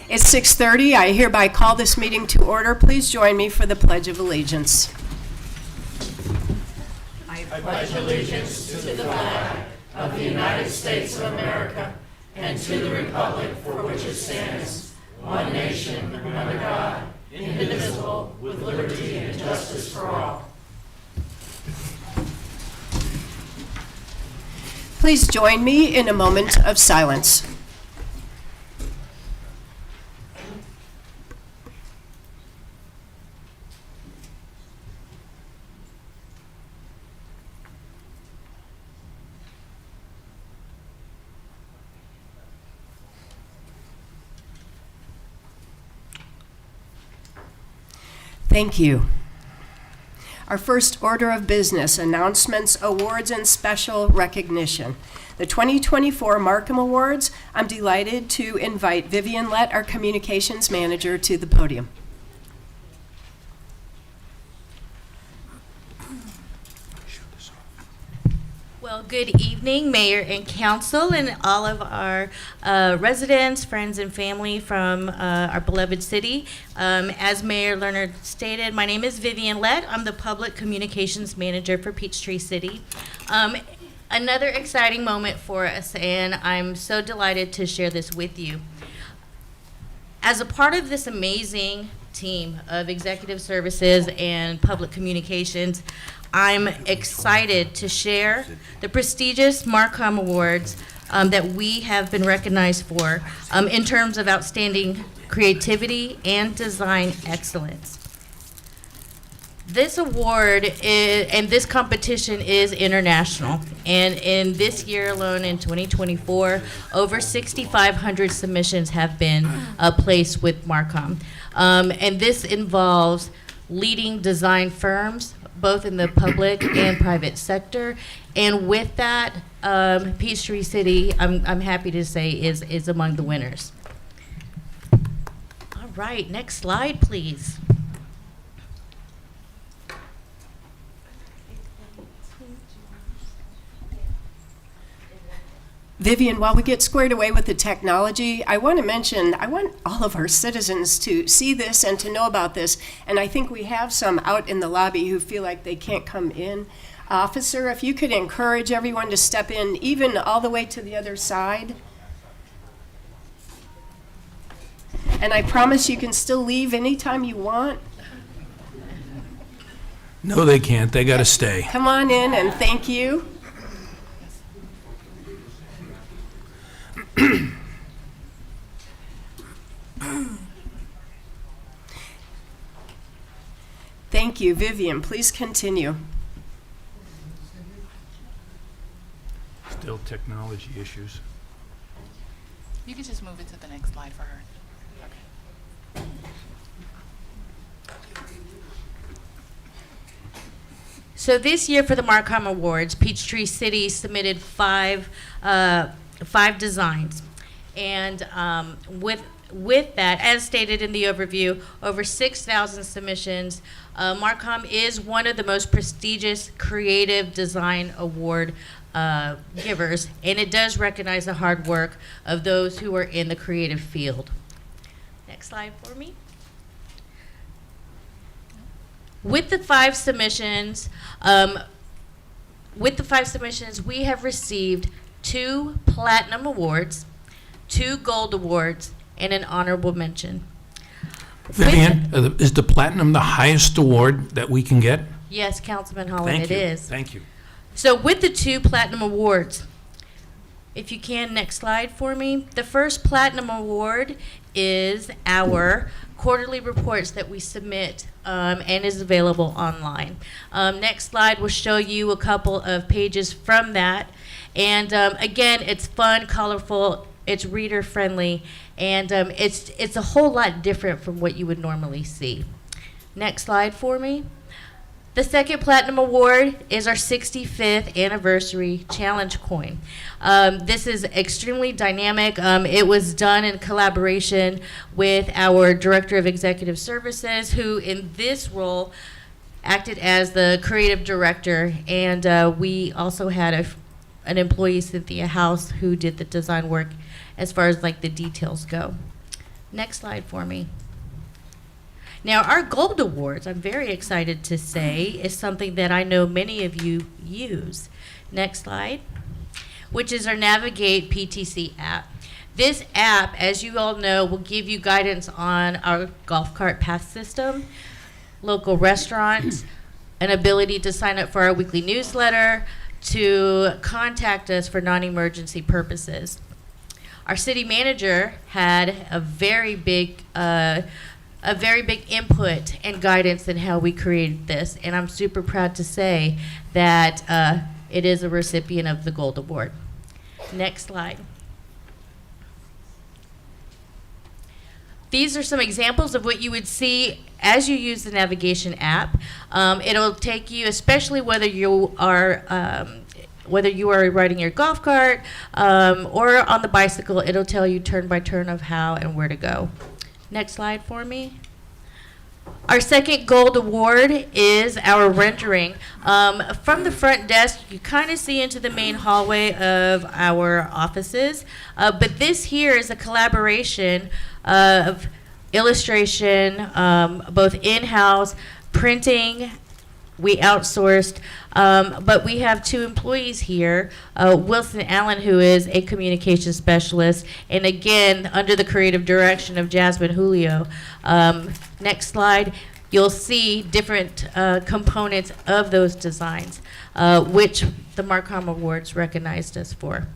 It's 6:30. I hereby call this meeting to order. Please join me for the Pledge of Allegiance. I pledge allegiance to the flag of the United States of America and to the republic for which it stands, one nation, under God, indivisible, with liberty and justice for all. Please join me in a moment of silence. Thank you. Our first order of business, announcements, awards, and special recognition. The 2024 Markham Awards, I'm delighted to invite Vivian Lett, our communications manager, to the podium. Well, good evening, Mayor and Council, and all of our residents, friends, and family from our beloved city. As Mayor Lerner stated, my name is Vivian Lett. I'm the Public Communications Manager for Peachtree City. Another exciting moment for us, and I'm so delighted to share this with you. As a part of this amazing team of executive services and public communications, I'm excited to share the prestigious Markham Awards that we have been recognized for in terms of outstanding creativity and design excellence. This award and this competition is international, and in this year alone, in 2024, over 6,500 submissions have been placed with Markham. And this involves leading design firms, both in the public and private sector. And with that, Peachtree City, I'm happy to say, is among the winners. All right, next slide, please. Vivian, while we get squared away with the technology, I want to mention, I want all of our citizens to see this and to know about this. And I think we have some out in the lobby who feel like they can't come in. Officer, if you could encourage everyone to step in, even all the way to the other side. And I promise you can still leave anytime you want. No, they can't. They got to stay. Come on in, and thank you. Thank you. Vivian, please continue. Still technology issues. You can just move it to the next slide for her. Okay. So this year for the Markham Awards, Peachtree City submitted five designs. And with that, as stated in the overview, over 6,000 submissions. Markham is one of the most prestigious creative design award givers, and it does recognize the hard work of those who are in the creative field. Next slide for me. With the five submissions, we have received 2 platinum awards, 2 gold awards, and an honorable mention. Vivian, is the platinum the highest award that we can get? Yes, Councilman Holland, Thank you. it is. Thank you. So with the 2 platinum awards, if you can, next slide for me. The first platinum award is our quarterly reports that we submit and is available online. Next slide will show you a couple of pages from that. And again, it's fun, colorful, it's reader friendly, and it's a whole lot different from what you would normally see. Next slide for me. The second Platinum Award is our 65th anniversary challenge coin. This is extremely dynamic. It was done in collaboration with our Director of Executive Services, who in this role acted as the creative director, and we also had an employee, Cynthia House, who did the design work as far as like the details go. Next slide for me. Now, our Gold Awards, I'm very excited to say, is something that I know many of you use. Next slide. Which is our Navigate PTC app. This app, as you all know, will give you guidance on our golf cart pass system, local restaurants, an ability to sign up for our weekly newsletter, to contact us for non-emergency purposes. Our city manager had a very big input and guidance in how we created this, and I'm super proud to say that it is a recipient of the Gold Award. Next slide. These are some examples of what you would see as you use the navigation app. It'll take you, especially whether you are riding your golf cart or on the bicycle, it'll tell you turn by turn of how and where to go. Next slide for me. Our second Gold Award is our rendering. From the front desk, you kind of see into the main hallway of our offices, but this here is a collaboration of illustration, both in-house, printing, we outsourced, but we have two employees here, Wilson Allen, who is a communications specialist, and again, under the creative direction of Jasmine Julio. Next slide, you'll see different components of those designs, which the Marcom Awards recognized us for.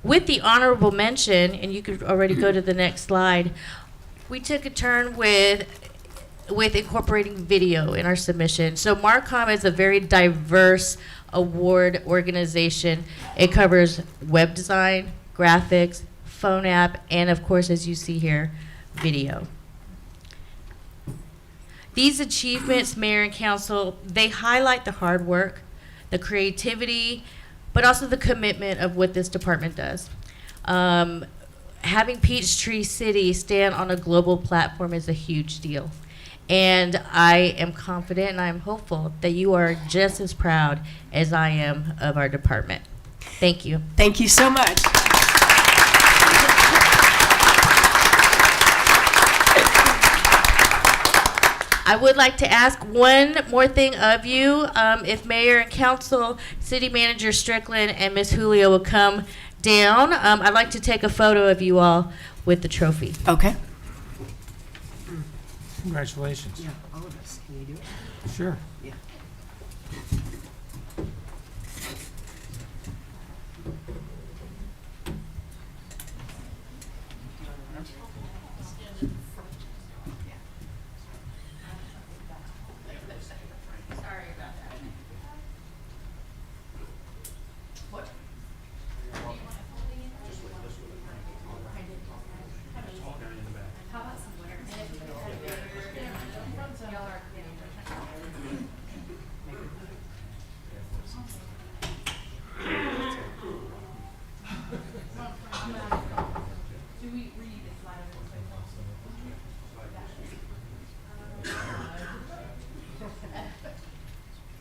With the honorable mention, and you could already go to the next slide, we took a turn with incorporating video in our submission. So Marcom is a very diverse award organization. It covers web design, graphics, phone app, and of course, as you see here, video. These achievements, Mayor and Council, they highlight the hard work, the creativity, but also the commitment of what this department does. Having Peachtree City stand on a global platform is a huge deal. And I am confident and I'm hopeful that you are just as proud as I am of our department. Thank you. Thank you so much. I would like to ask one more thing of you. If Mayor and Council, City Manager Strickland, and Ms. Julio will come down, I'd like to take a photo of you all with the trophy. Okay. Congratulations. Yeah, all of us. Can you do it? Sure. Yeah.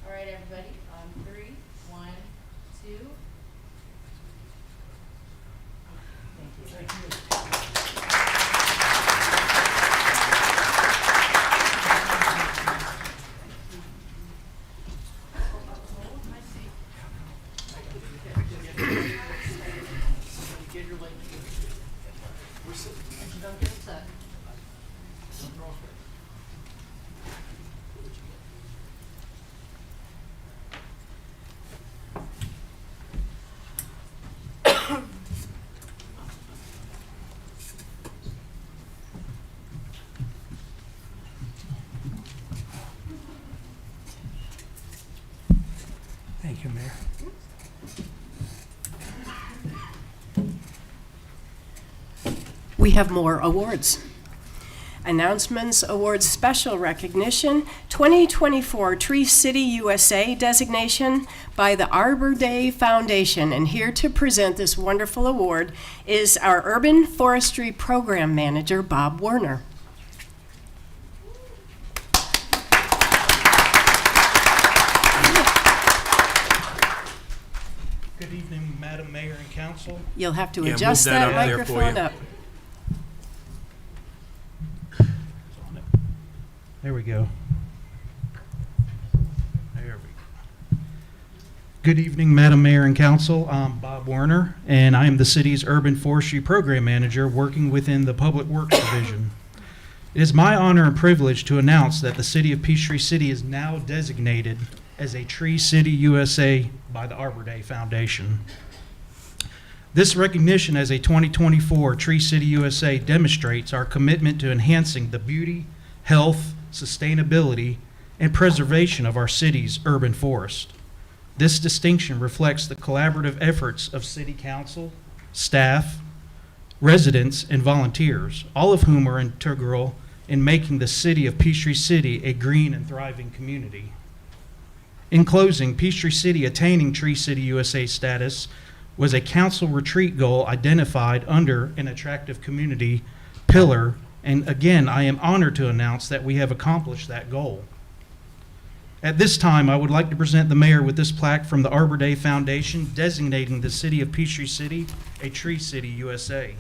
All right, everybody, on 3, 1, 2. Thank you, Mayor. We have more awards. Announcements, awards, special recognition, 2024 Tree City USA designation by the Arbor Day Foundation. And here to present this wonderful award is our Urban Forestry Program Manager, Bob Werner. Good evening, Madam Mayor and Council. You'll have to Yeah, adjust move that that up there for microphone you. up. There we go. There we go. Good evening, Madam Mayor and Council. I'm Bob Werner, and I am the city's Urban Forestry Program Manager working within the Public Works Division. It is my honor and privilege to announce that the city of Peachtree City is now designated as a Tree City USA by the Arbor Day Foundation. This recognition as a 2024 Tree City USA demonstrates our commitment to enhancing the beauty, health, sustainability, and preservation of our city's urban forest. This distinction reflects the collaborative efforts of City Council, staff, residents, and volunteers, all of whom are integral in making the city of Peachtree City a green and thriving community. In closing, Peachtree City attaining Tree City USA status was a council retreat goal identified under an attractive community pillar, and again, I am honored to announce that we have accomplished that goal. At this time, I would like to present the mayor with this plaque from the Arbor Day Foundation designating the city of Peachtree City a Tree City USA.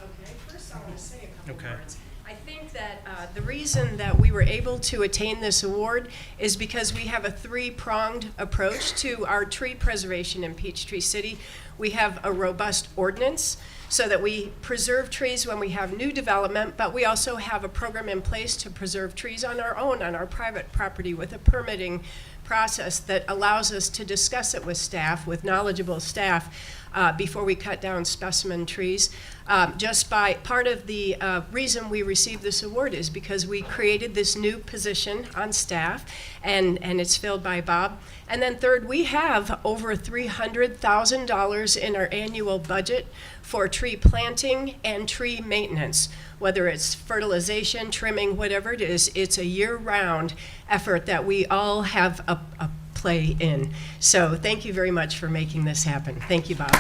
Okay, first I want to say a couple Okay. words. I think that the reason that we were able to attain this award is because we have a three-pronged approach to our tree preservation in Peachtree City. We have a robust ordinance so that we preserve trees when we have new development, but we also have a program in place to preserve trees on our own, on our private property, with a permitting process that allows us to discuss it with staff, with knowledgeable staff, before we cut down specimen trees. Just by part of the reason we received this award is because we created this new position on staff, and it's filled by Bob. And then third, we have over $300,000 in our annual budget for tree planting and tree maintenance. Whether it's fertilization, trimming, whatever it is, it's a year-round effort that we all have a play in. So thank you very much for making this happen. Thank you, Bob.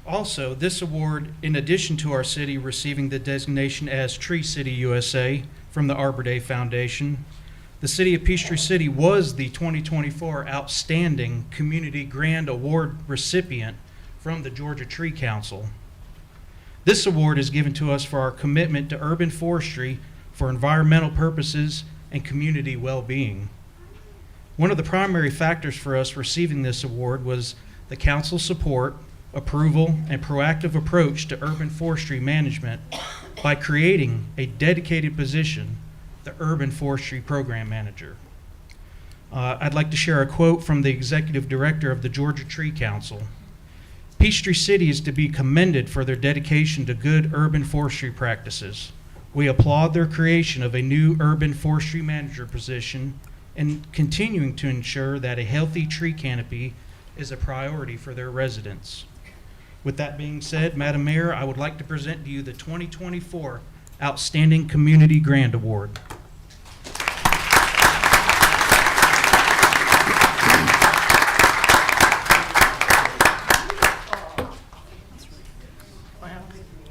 Also, this award, in addition to our city receiving the designation as Tree City USA from the Arbor Day Foundation, the city of Peachtree City was the 2024 Outstanding Community Grand Award recipient from the Georgia Tree Council. This award is given to us for our commitment to urban forestry for environmental purposes and community well-being. One of the primary factors for us receiving this award was the council's support, approval, and proactive approach to urban forestry management by creating a dedicated position, the Urban Forestry Program Manager. I'd like to share a quote from the Executive Director of the Georgia Tree Council. Peachtree City is to be commended for their dedication to good urban forestry practices. We applaud their creation of a new urban forestry manager position and continuing to ensure that a healthy tree canopy is a priority for their residents. With that being said, Madam Mayor, I would like to present to you the 2024 Outstanding Community Grant Award.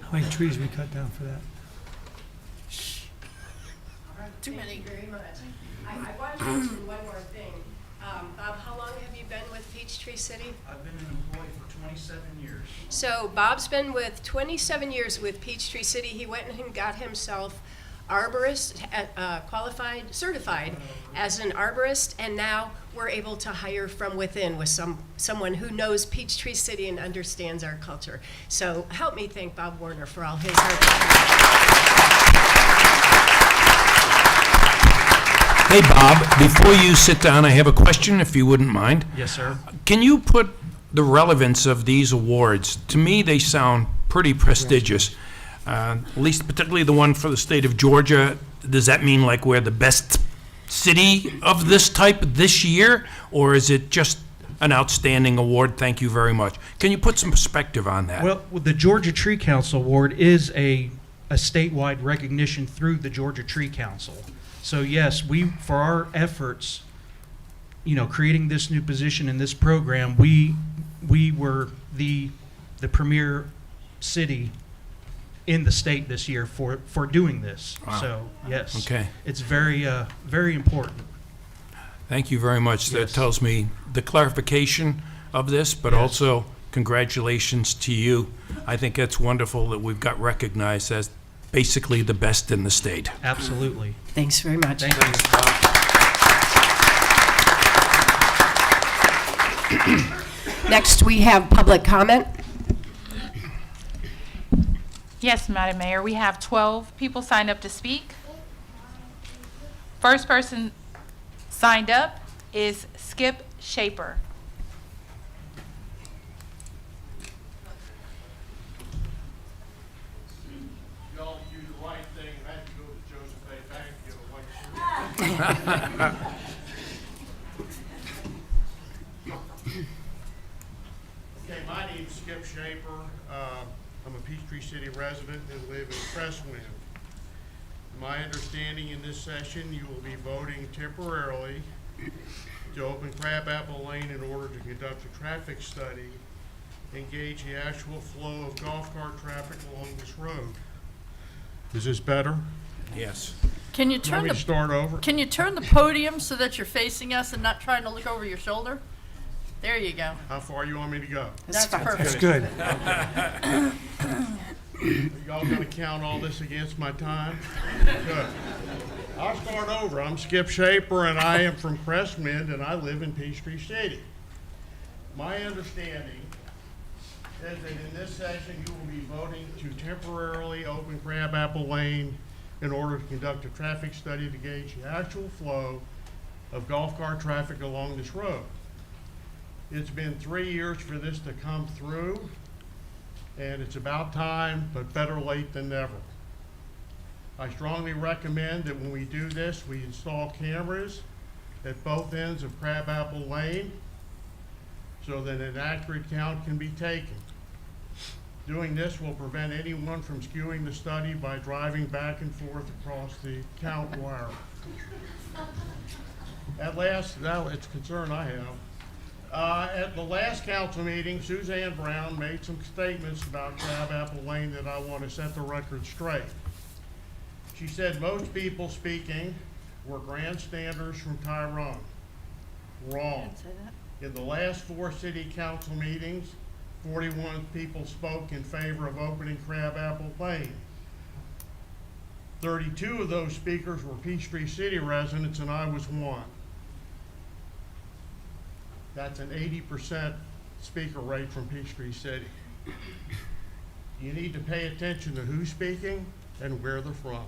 How many trees we cut down for that? Too many. Thank you very much. I want to mention one more thing. Bob, how long have you been with Peachtree City? I've been an employee for 27 years. So Bob's been with 27 years with Peachtree City. He went and got himself arborist, qualified, certified as an arborist, and now we're able to hire from within with someone who knows Peachtree City and understands our culture. So help me thank Bob Werner for all his hard work. Hey, Bob, before you sit down, I have a question, if you wouldn't mind. Yes, sir. Can you put the relevance of these awards? To me, they sound pretty prestigious. At least particularly the one for the state of Georgia. Does that mean like we're the best city of this type this year? Or is it just an outstanding award. Thank you very much. Can you put some perspective on that? Well, the Georgia Tree Council Award is a statewide recognition through the Georgia Tree Council. So yes, for our efforts, creating this new position in this program, we were the premier city in the state this year for doing this. Wow. So yes, Okay. it's very important. Thank you very much. That Yes. tells me the clarification of this, but Yes. also congratulations to you. I think it's wonderful that we've got recognized as basically the best in the state. Absolutely. Thanks very much. Thank you. Next, we have public comment. Yes, Madam Mayor, we have 12 people signed up to speak. First person signed up is Skip Shaper. Y'all do the right thing, I had to go to Joseph A. Bank, get a white shirt. Okay, my name's Skip Shaper. I'm a Peachtree City resident and live in Crestwind. My understanding in this session, you will be voting temporarily to open Crabapple Lane in order to conduct a traffic study, engage the actual flow of golf cart traffic along this road. Is this better? Yes. Can you Want turn me to the, start over? can you turn the podium so that you're facing us and not trying to look over your shoulder? There you go. How far you want me to go? That's fine. perfect. That's good. Y'all gonna count all this against my time? Good. I'll start over. I'm Skip Shaper, and I am from Crestwind, and I live in Peachtree City. My understanding is that in this session, you will be voting to temporarily open Crabapple Lane in order to conduct a traffic study to gauge the actual flow of golf cart traffic along this road. It's been 3 years for this to come through, and it's about time, but better late than never. I strongly recommend that when we do this, we install cameras at both ends of Crabapple Lane so that an accurate count can be taken. Doing this will prevent anyone from skewing the study by driving back and forth across the count wire. At last, now it's a concern I have. At the last council meeting, Suzanne Brown made some statements about Crabapple Lane that I want to set the record straight. She said most people speaking were grandstanders from Tyrone. Wrong. In the last 4 city council meetings, 41 people spoke in favor of opening Crabapple Lane. 32 of those speakers were Peachtree City residents, and I was one. That's an 80% speaker rate from Peachtree City. You need to pay attention to who's speaking and where they're from.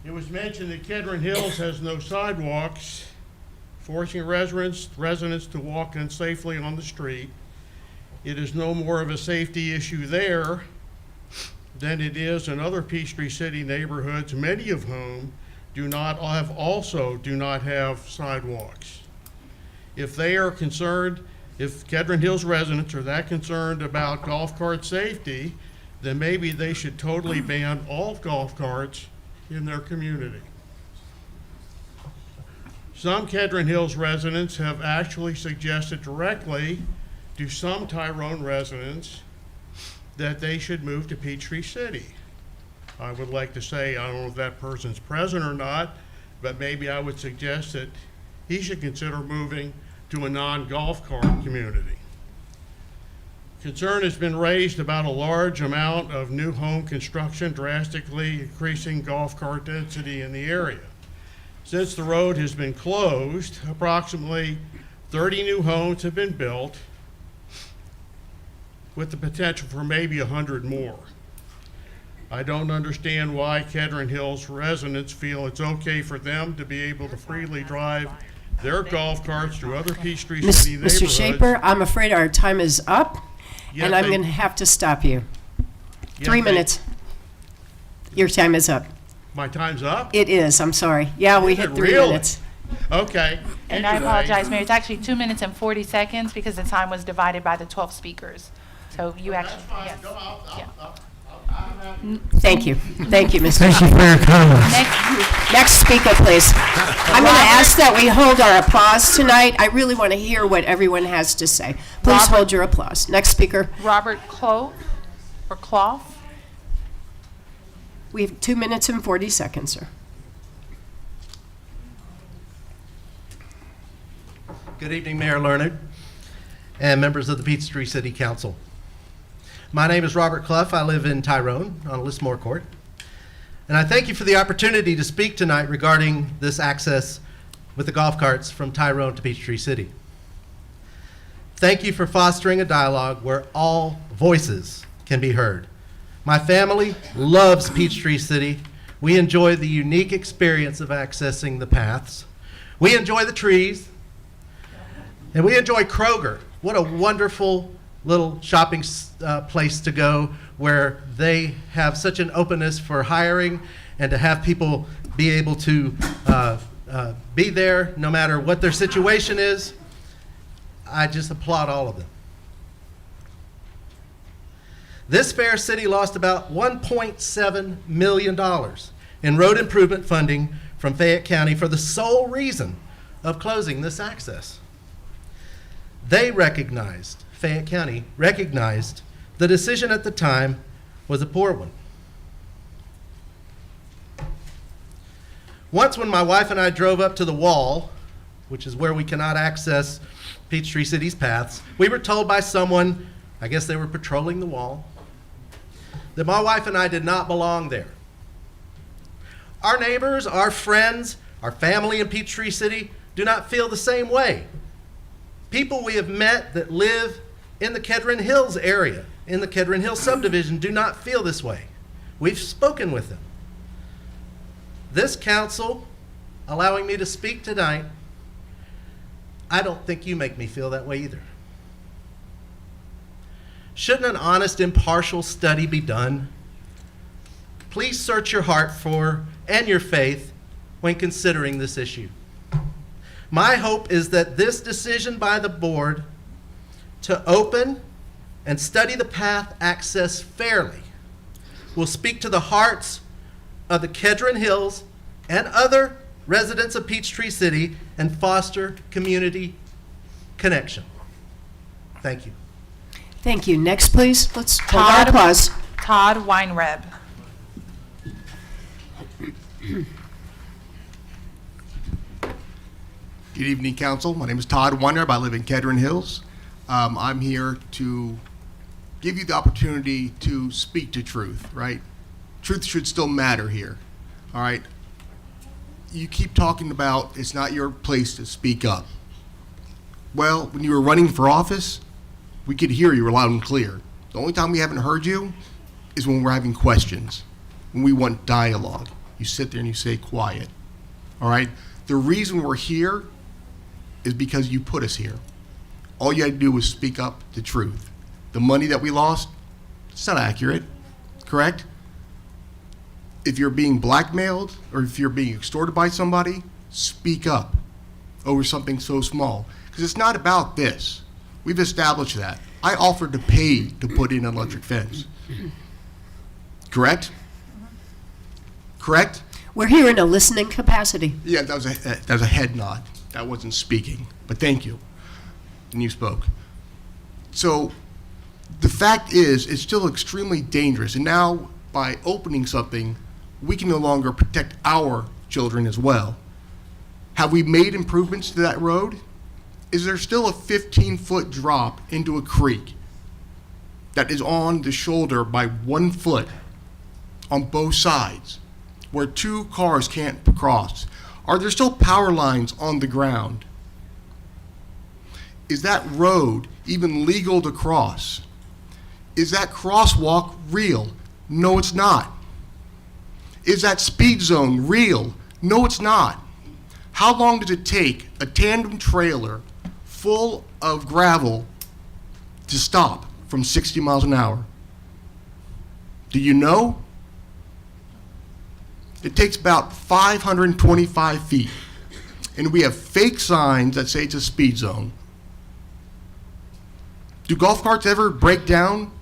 It was mentioned that Kedron Hills has no sidewalks, forcing residents to walk unsafely on the street. It is no more of a safety issue there than it is in other Peachtree City neighborhoods, many of whom do not have sidewalks. If they are concerned, if Kedron Hills residents are that concerned about golf cart safety, then maybe they should totally ban all golf carts in their community. Some Kedron Hills residents have actually suggested directly to some Tyrone residents that they should move to Peachtree City. I would like to say, I don't know if that person's present or not, but maybe I would suggest that he should consider moving to a non-golf cart community. Concern has been raised about a large amount of new home construction drastically increasing golf cart density in the area. Since the road has been closed, approximately 30 new homes have been built with the potential for maybe 100 more. I don't understand why Kedron Hills residents feel it's okay for them to be able to freely drive their golf carts through other Peachtree City neighborhoods. Mr. Shaper, I'm afraid our time is up, Yet and I'm they- going to have to stop you. yet 3 they- minutes. Your time is up. My time's up? It is, I'm sorry. Yeah, we Is hit it 3 really? minutes. Okay. And I anyway. apologize, Mayor, it's actually 2 minutes and 40 seconds because the time was divided by the 12 speakers. So you That's actually, fine. yes. Go, Yeah. I'm happy. Thank you. Thank you, Mr. Thank you for your comments. Next speaker, please. I'm going to ask that we hold our applause tonight. I really want to hear what everyone has to say. Please Robert. hold your applause. Next speaker. Robert Clough, or Clough. We have 2 minutes and 40 seconds, sir. Good evening, Mayor Leonard and members of the Peachtree City Council. My name is Robert Clough. I live in Tyrone on Lismore Court. And I thank you for the opportunity to speak tonight regarding this access with the golf carts from Tyrone to Peachtree City. Thank you for fostering a dialogue where all voices can be heard. My family loves Peachtree City. We enjoy the unique experience of accessing the paths. We enjoy the trees. And we enjoy Kroger. What a wonderful little shopping place to go where they have such an openness for hiring and to have people be able to be there no matter what their situation is. I just applaud all of them. This fair city lost about $1.7 million in road improvement funding from Fayette County for the sole reason of closing this access. Fayette County recognized the decision at the time was a poor one. Once when my wife and I drove up to the wall, which is where we cannot access Peachtree City's paths, we were told by someone, I guess they were patrolling the wall, that my wife and I did not belong there. Our neighbors, our friends, our family in Peachtree City do not feel the same way. People we have met that live in the Kedron Hills area, in the Kedron Hills subdivision, do not feel this way. We've spoken with them. This council, allowing me to speak tonight, I don't think you make me feel that way either. Shouldn't an honest, impartial study be done? Please search your heart for and your faith when considering this issue. My hope is that this decision by the board to open and study the path access fairly will speak to the hearts of the Kedron Hills and other residents of Peachtree City and foster community connection. Thank you. Thank you. Next, please. Let's hold our Todd. applause. Todd Weinreb. Good evening, Council. My name is Todd Weinreb. I live in Kedron Hills. I'm here to give you the opportunity to speak to truth, right? Truth should still matter here, all right? You keep talking about it's not your place to speak up. Well, when you were running for office, we could hear you loud and clear. The only time we haven't heard you is when we're having questions, when we want dialogue. You sit there and you say quiet, all right? The reason we're here is because you put us here. All you had to do was speak up the truth. The money that we lost, it's not accurate, correct? If you're being blackmailed or if you're being extorted by somebody, speak up over something so small. Because it's not about this. We've established that. I offered to pay to put in an electric fence. Correct? Correct? We're here in a listening capacity. Yeah, that was a head nod. That wasn't speaking, but thank you. And you spoke. So the fact is, it's still extremely dangerous. And now, by opening something, we can no longer protect our children as well. Have we made improvements to that road? Is there still a 15-foot drop into a creek that is on the shoulder by 1 foot on both sides, where 2 cars can't cross? Are there still power lines on the ground? Is that road even legal to cross? Is that crosswalk real? No, it's not. Is that speed zone real? No, it's not. How long does it take a tandem trailer full of gravel to stop from 60 miles an hour? Do you know? It takes about 525 feet. and we have fake signs that say it's a speed zone. Do golf carts ever break down?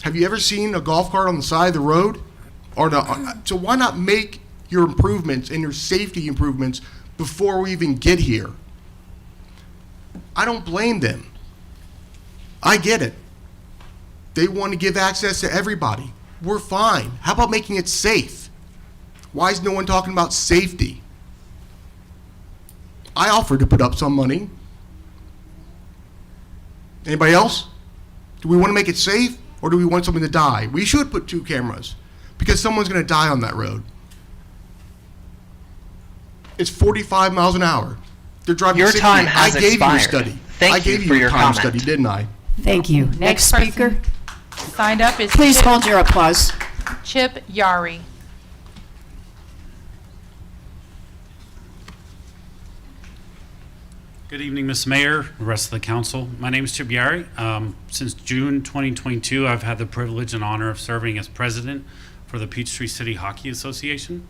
Have you ever seen a golf cart on the side of the road? Or no, so why not make your improvements and your safety improvements before we even get here? I don't blame them. I get it. They want to give access to everybody. We're fine. How about making it safe? Why is no one talking about safety? I offered to put up some money. Anybody else? Do we want to make it safe, or do we want someone to die? We should put 2 cameras because someone's going to die on that road. It's 45 miles an hour. They're driving Your 60. time has I gave you a expired. study. Thank I you gave for you a your time comment. study, didn't I? Thank you. Next speaker. Signed up is Please hold your applause. Chip Yari. Good evening, Ms. Mayor, the rest of the council. My name is Chip Yari. Since June 2022, I've had the privilege and honor of serving as president for the Peachtree City Hockey Association.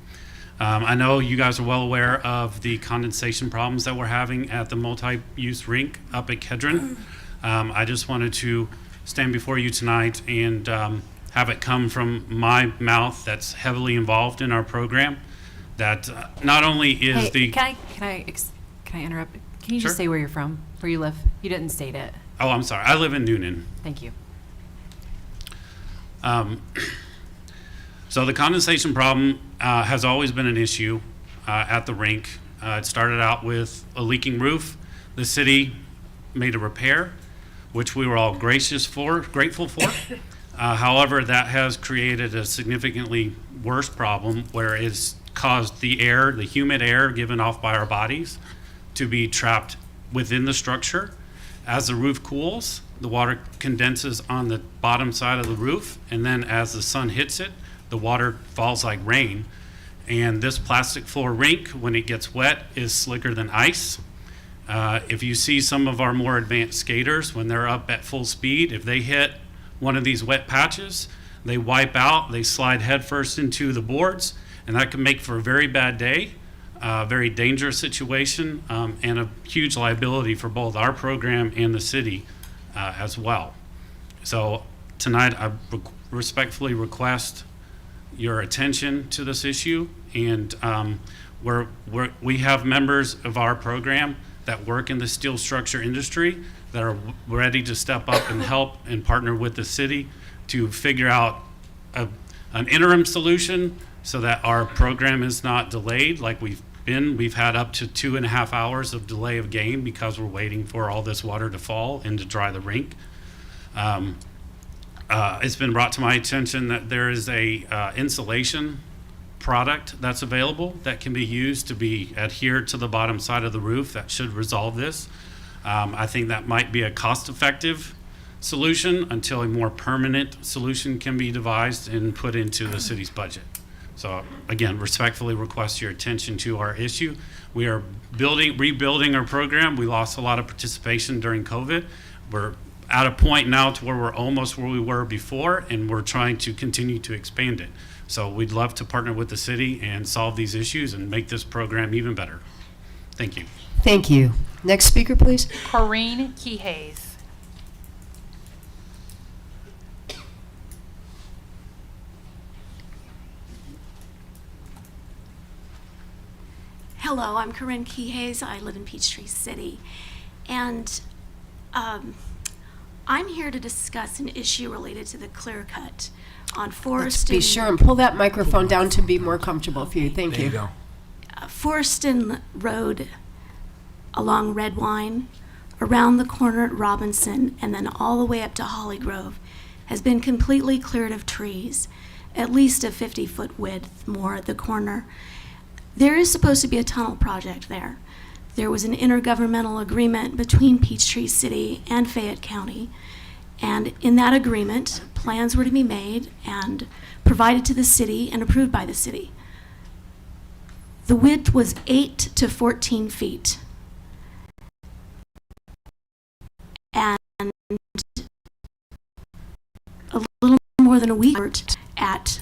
I know you guys are well aware of the condensation problems that we're having at the multi-use rink up at Kedron. I just wanted to stand before you tonight and have it come from my mouth that's heavily involved in our program, that not only is the... Can I interrupt? Can you Sure. just say where you're from, where you live? You didn't state it. Oh, I'm sorry. I live in Noonan. Thank you. So the condensation problem has always been an issue at the rink. It started out with a leaking roof. The city made a repair, which we were all grateful for. However, that has created a significantly worse problem where it's caused the air, the humid air given off by our bodies, to be trapped within the structure. As the roof cools, the water condenses on the bottom side of the roof, and then as the sun hits it, the water falls like rain. And this plastic floor rink, when it gets wet, is slicker than ice. If you see some of our more advanced skaters, when they're up at full speed, if they hit one of these wet patches, they wipe out, they slide headfirst into the boards, and that can make for a very bad day, a very dangerous situation, and a huge liability for both our program and the city as well. So tonight, I respectfully request your attention to this issue, and we have members of our program that work in the steel structure industry that are ready to step up and help and partner with the city to figure out an interim solution so that our program is not delayed like we've been. We've had up to 2.5 hours of delay of game because we're waiting for all this water to fall and to dry the rink. It's been brought to my attention that there is a insulation product that's available that can be used to be adhered to the bottom side of the roof that should resolve this. I think that might be a cost-effective solution until a more permanent solution can be devised and put into the city's budget. So again, respectfully request your attention to our issue. We are rebuilding our program. We lost a lot of participation during COVID. We're at a point now to where we're almost where we were before, and we're trying to continue to expand it. So we'd love to partner with the city and solve these issues and make this program even better. Thank you. Thank you. Next speaker, please. Corrine Keyhays. Hello, I'm Corinne Keyhays. I live in Peachtree City. And I'm here to discuss an issue related to the clear cut on Let's Forest be sure and pull that microphone down to be more comfortable for you. Thank There you you. go. Forston Road along Red Wine, around the corner at Robinson, and then all the way up to Holly Grove has been completely cleared of trees, at least a 50-foot width more at the corner. There is supposed to be a tunnel project there. There was an intergovernmental agreement between Peachtree City and Fayette County, and in that agreement, plans were to be made and provided to the city and approved by the city. The width was 8 to 14 feet. And a little more than a week at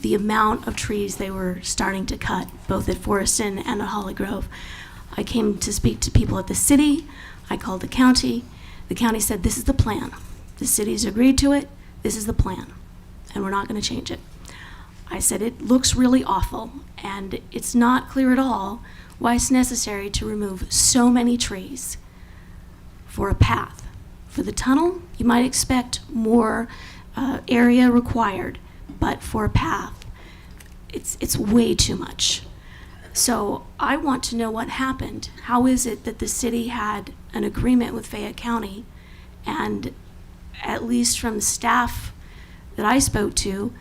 the amount of trees they were starting to cut, both at Forreston and at Holly Grove. I came to speak to people at the city. I called the county. The county said, this is the plan. The city's agreed to it. This is the plan, and we're not going to change it. I said, it looks really awful, and it's not clear at all why it's necessary to remove so many trees for a path. For the tunnel, you might expect more area required, but for a path, it's way too much. So I want to know what happened. How is it that the city had an agreement with Fayette County, and at least from the staff that I spoke to,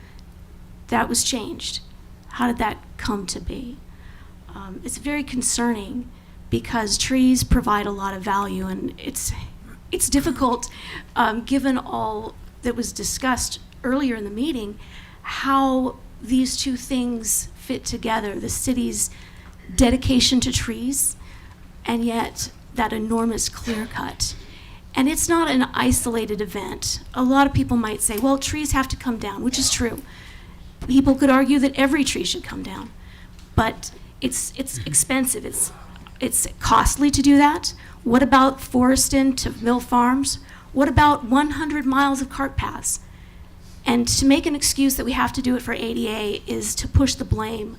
that was changed? How did that come to be? It's very concerning because trees provide a lot of value, and it's difficult, given all that was discussed earlier in the meeting, how these two things fit together, the city's dedication to trees and yet that enormous clear cut. And it's not an isolated event. A lot of people might say, well, trees have to come down, which is true. People could argue that every tree should come down, but it's expensive. It's costly to do that. What about Foreston to Mill Farms? What about 100 miles of cart paths? And to make an excuse that we have to do it for ADA is to push the blame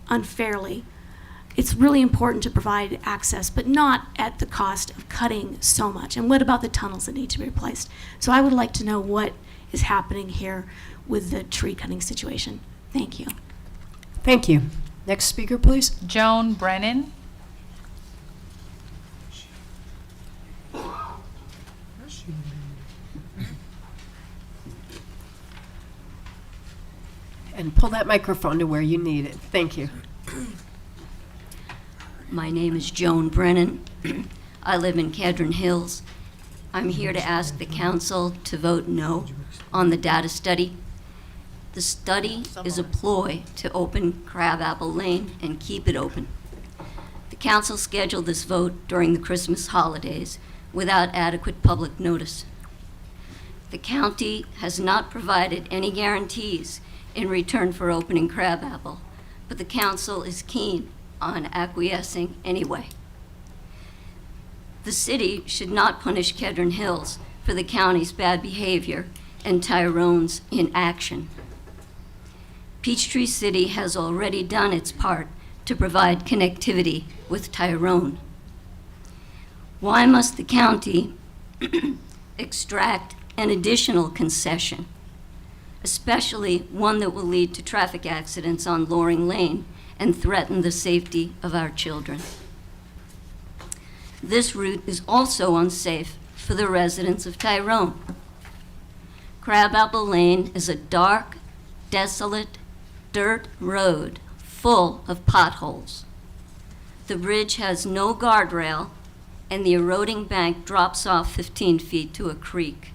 unfairly. It's really important to provide access, but not at the cost of cutting so much. And what about the tunnels that need to be replaced? So I would like to know what is happening here with the tree cutting situation. Thank you. Thank you. Next speaker, please. Joan Brennan. And pull that microphone to where you need it. Thank you. My name is Joan Brennan. I live in Kedron Hills. I'm here to ask the council to vote no on the data study. The study is a ploy to open Crabapple Lane and keep it open. The council scheduled this vote during the Christmas holidays without adequate public notice. The county has not provided any guarantees in return for opening Crabapple, but the council is keen on acquiescing anyway. The city should not punish Kedron Hills for the county's bad behavior and Tyrone's inaction. Peachtree City has already done its part to provide connectivity with Tyrone. Why must the county extract an additional concession, especially one that will lead to traffic accidents on Loring Lane and threaten the safety of our children? This route is also unsafe for the residents of Tyrone. Crabapple Lane is a dark, desolate, dirt road full of potholes. The bridge has no guardrail, and the eroding bank drops off 15 feet to a creek.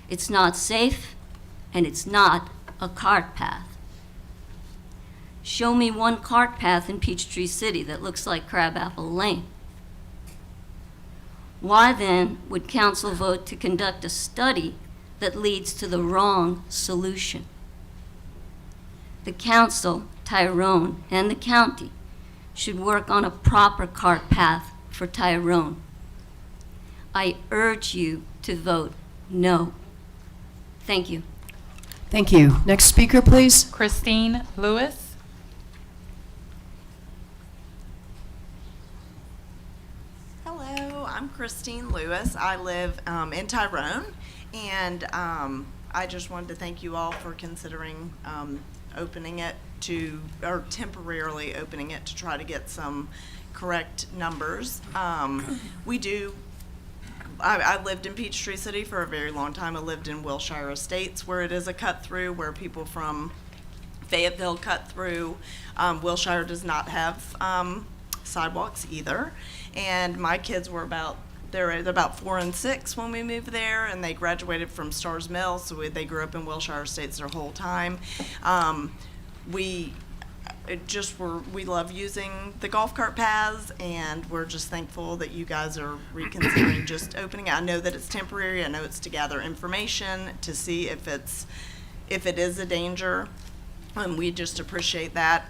It's not safe, and it's not a cart path. Show me one cart path in Peachtree City that looks like Crabapple Lane. Why then would council vote to conduct a study that leads to the wrong solution? The council, Tyrone, and the county should work on a proper cart path for Tyrone. I urge you to vote no. Thank you. Thank you. Next speaker, please. Christine Lewis. Hello, I'm Christine Lewis. I live in Tyrone, and I just wanted to thank you all for considering opening it to, or temporarily opening it to try to get some correct numbers. I lived in Peachtree City for a very long time. I lived in Wilshire Estates, where it is a cut through, where people from Fayetteville cut through. Wilshire does not have sidewalks either. And my kids were they're about 4 and 6 when we moved there, and they graduated from Stars Mill, so they grew up in Wilshire Estates their whole time. We love using the golf cart paths, and we're just thankful that you guys are reconsidering just opening it. I know that it's temporary. I know it's to gather information to see if it is a danger. We just appreciate that.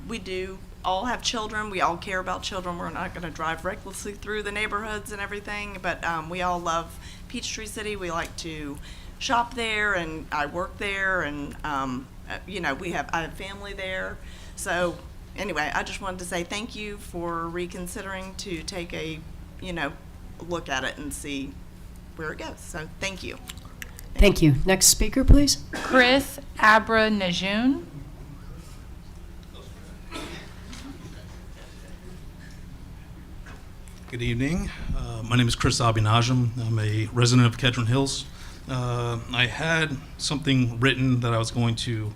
We do all have children. We all care about children. We're not going to drive recklessly through the neighborhoods and everything, but we all love Peachtree City. We like to shop there, and I work there, and you know, I have family there. So anyway, I just wanted to say thank you for reconsidering to take a, you know, look at it and see where it goes. So thank you. Thank you. Next speaker, please. Chris Abra Najun. Good evening. My name is Chris Abinajam. I'm a resident of Kedron Hills. I had something written that I was going to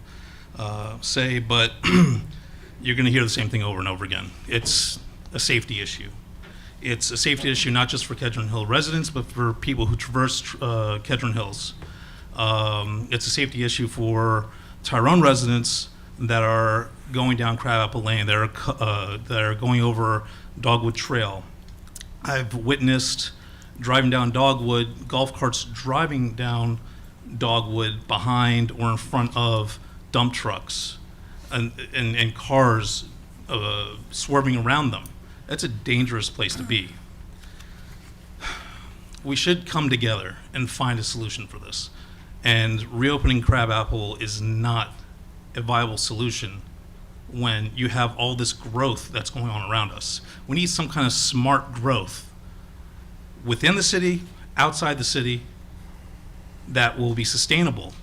say, but you're going to hear the same thing over and over again. It's a safety issue. It's a safety issue not just for Kedron Hill residents, but for people who traverse Kedron Hills. It's a safety issue for Tyrone residents that are going down Crabapple Lane, that are going over Dogwood Trail. I've witnessed driving down Dogwood, golf carts driving down Dogwood behind or in front of dump trucks and cars swerving around them. That's a dangerous place to be. We should come together and find a solution for this. And reopening Crabapple is not a viable solution when you have all this growth that's going on around us. We need some kind of smart growth within the city, outside the city, that will be sustainable,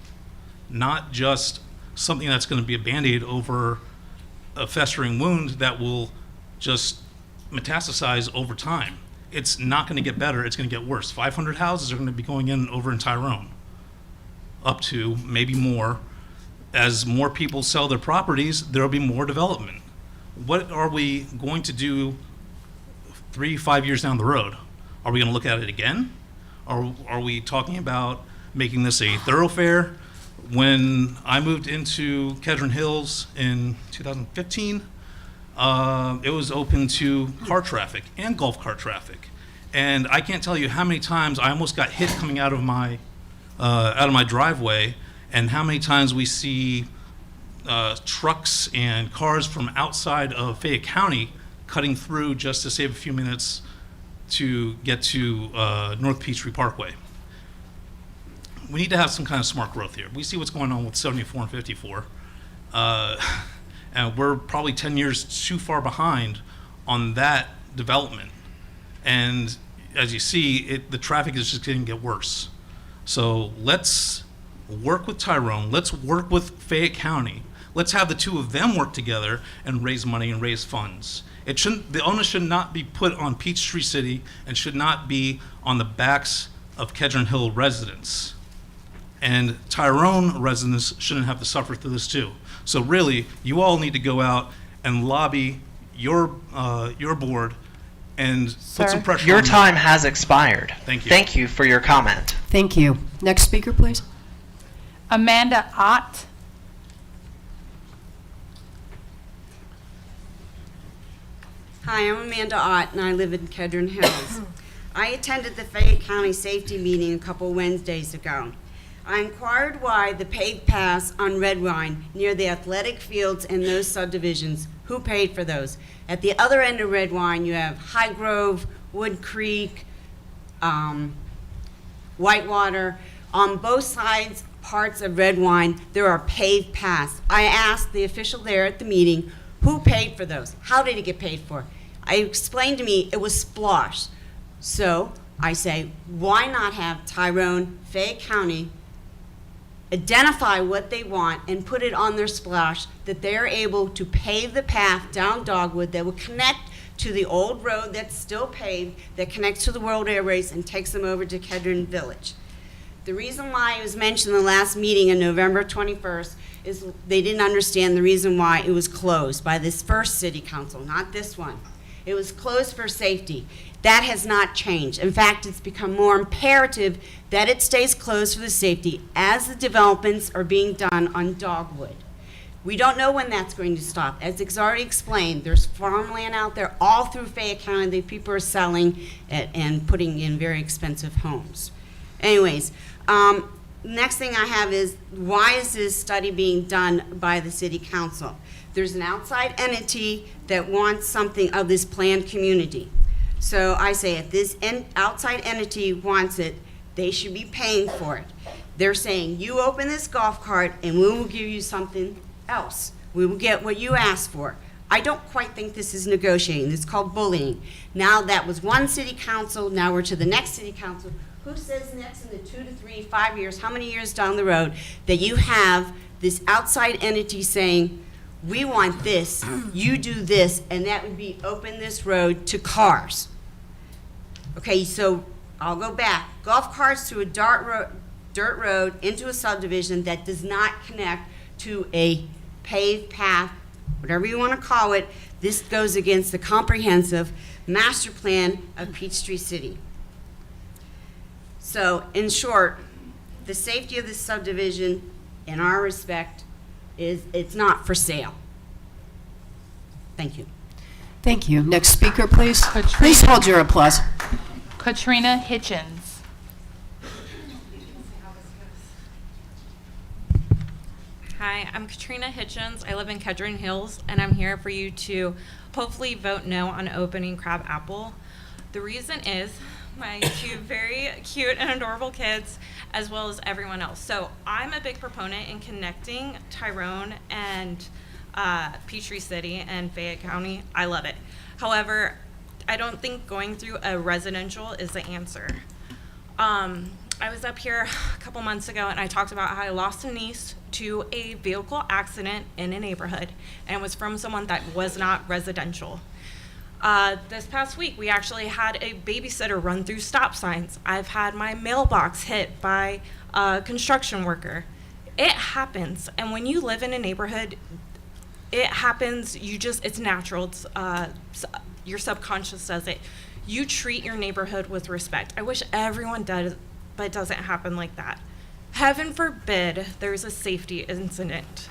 not just something that's going to be a Band-Aid over a festering wound that will just metastasize over time. It's not going to get better, it's going to get worse. 500 houses are going to be going in over in Tyrone, up to maybe more. As more people sell their properties, there will be more development. What are we going to do 3-5 years down the road? Are we going to look at it again? Or are we talking about making this a thoroughfare? When I moved into Kedron Hills in 2015, it was open to car traffic and golf cart traffic. And I can't tell you how many times I almost got hit coming out of my driveway, and how many times we see trucks and cars from outside of Fayette County cutting through just to save a few minutes to get to North Peachtree Parkway. We need to have some kind of smart growth here. We see what's going on with 74 and 54. And we're probably 10 years too far behind on that development. And as you see, the traffic is just going to get worse. So let's work with Tyrone, let's work with Fayette County. Let's have the two of them work together and raise money and raise funds. The onus should not be put on Peachtree City and should not be on the backs of Kedron Hill residents. And Tyrone residents shouldn't have to suffer through this too. So really, you all need to go out and lobby your board and put some pressure on them. Your time has expired. Thank you. Thank you for your comment. Thank you. Next speaker, please. Amanda Ott. Hi, I'm Amanda Ott, and I live in Kedron Hills. I attended the Fayette County Safety meeting a couple Wednesdays ago. I inquired why the paved paths on Red Wine near the athletic fields and those subdivisions, who paid for those? At the other end of Red Wine, you have High Grove, Wood Creek, Whitewater. On both sides, parts of Red Wine, there are paved paths. I asked the official there at the meeting, who paid for those? How did it get paid for? I explained to me it was splosh. So I say, why not have Tyrone, Fayette County, identify what they want and put it on their splash that they're able to pave the path down Dogwood that will connect to the old road that's still paved, that connects to the World Air Race and takes them over to Kedron Village. The reason why it was mentioned in the last meeting on November 21st is they didn't understand the reason why it was closed by this first city council, not this one. It was closed for safety. That has not changed. In fact, it's become more imperative that it stays closed for the safety as the developments are being done on Dogwood. We don't know when that's going to stop. As it's already explained, there's farmland out there all through Fayette County that people are selling and putting in very expensive homes. Anyways, next thing I have is, why is this study being done by the city council? There's an outside entity that wants something of this planned community. So I say, if this outside entity wants it, they should be paying for it. They're saying, you open this golf cart and we will give you something else. We will get what you asked for. I don't quite think this is negotiating. It's called bullying. Now that was one city council, now we're to the next city council. Who says next in the 2 to 3, 5 years, how many years down the road, that you have this outside entity saying, we want this, you do this, and that would be open this road to cars. Okay, so I'll go back. Golf carts to a dirt road into a subdivision that does not connect to a paved path, whatever you want to call it. This goes against the comprehensive master plan of Peachtree City. So, in short, the safety of this subdivision, in our respect, is it's not for sale. Thank you. Thank you. Next speaker, please. Katrina. Please hold your applause. Katrina Hitchens. Hi, I'm Katrina Hitchens. I live in Kedron Hills, and I'm here for you to hopefully vote no on opening Crab Apple. The reason is my two very cute and adorable kids, as well as everyone else. So I'm a big proponent in connecting Tyrone and Peachtree City and Fayette County. I love it. However, I don't think going through a residential is the answer. I was up here a couple months ago and I talked about how I lost a niece to a vehicle accident in a neighborhood, and it was from someone that was not residential. This past week, we actually had a babysitter run through stop signs. I've had my mailbox hit by a construction worker. It happens, and when you live in a neighborhood, it happens. It's natural. It's, your subconscious does it. You treat your neighborhood with respect. I wish everyone does, but it doesn't happen like that. Heaven forbid there's a safety incident.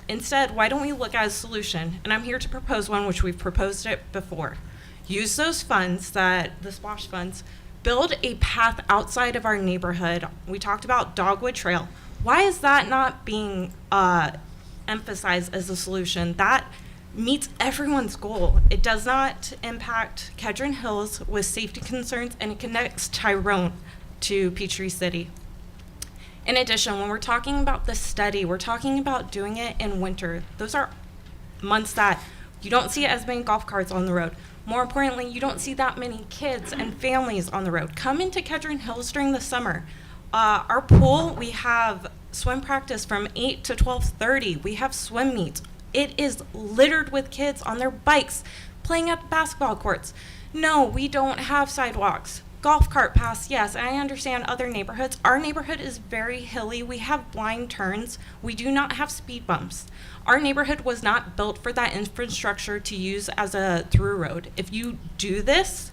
Instead, why don't we look at a solution? And I'm here to propose one, which we've proposed it before. Use those funds, the SPLOSH funds, build a path outside of our neighborhood. We talked about Dogwood Trail. Why is that not being emphasized as a solution? That meets everyone's goal. It does not impact Kedron Hills with safety concerns, and it connects Tyrone to Peachtree City. In addition, when we're talking about the study, we're talking about doing it in winter. Those are months that you don't see as many golf carts on the road. More importantly, you don't see that many kids and families on the road. Come into Kedron Hills during the summer. Our pool, we have swim practice from 8 to 12:30. We have swim meets. It is littered with kids on their bikes playing at the basketball courts. No, we don't have sidewalks. Golf cart paths, yes, and I understand other neighborhoods. Our neighborhood is very hilly. We have blind turns. We do not have speed bumps. Our neighborhood was not built for that infrastructure to use as a through road. If you do this,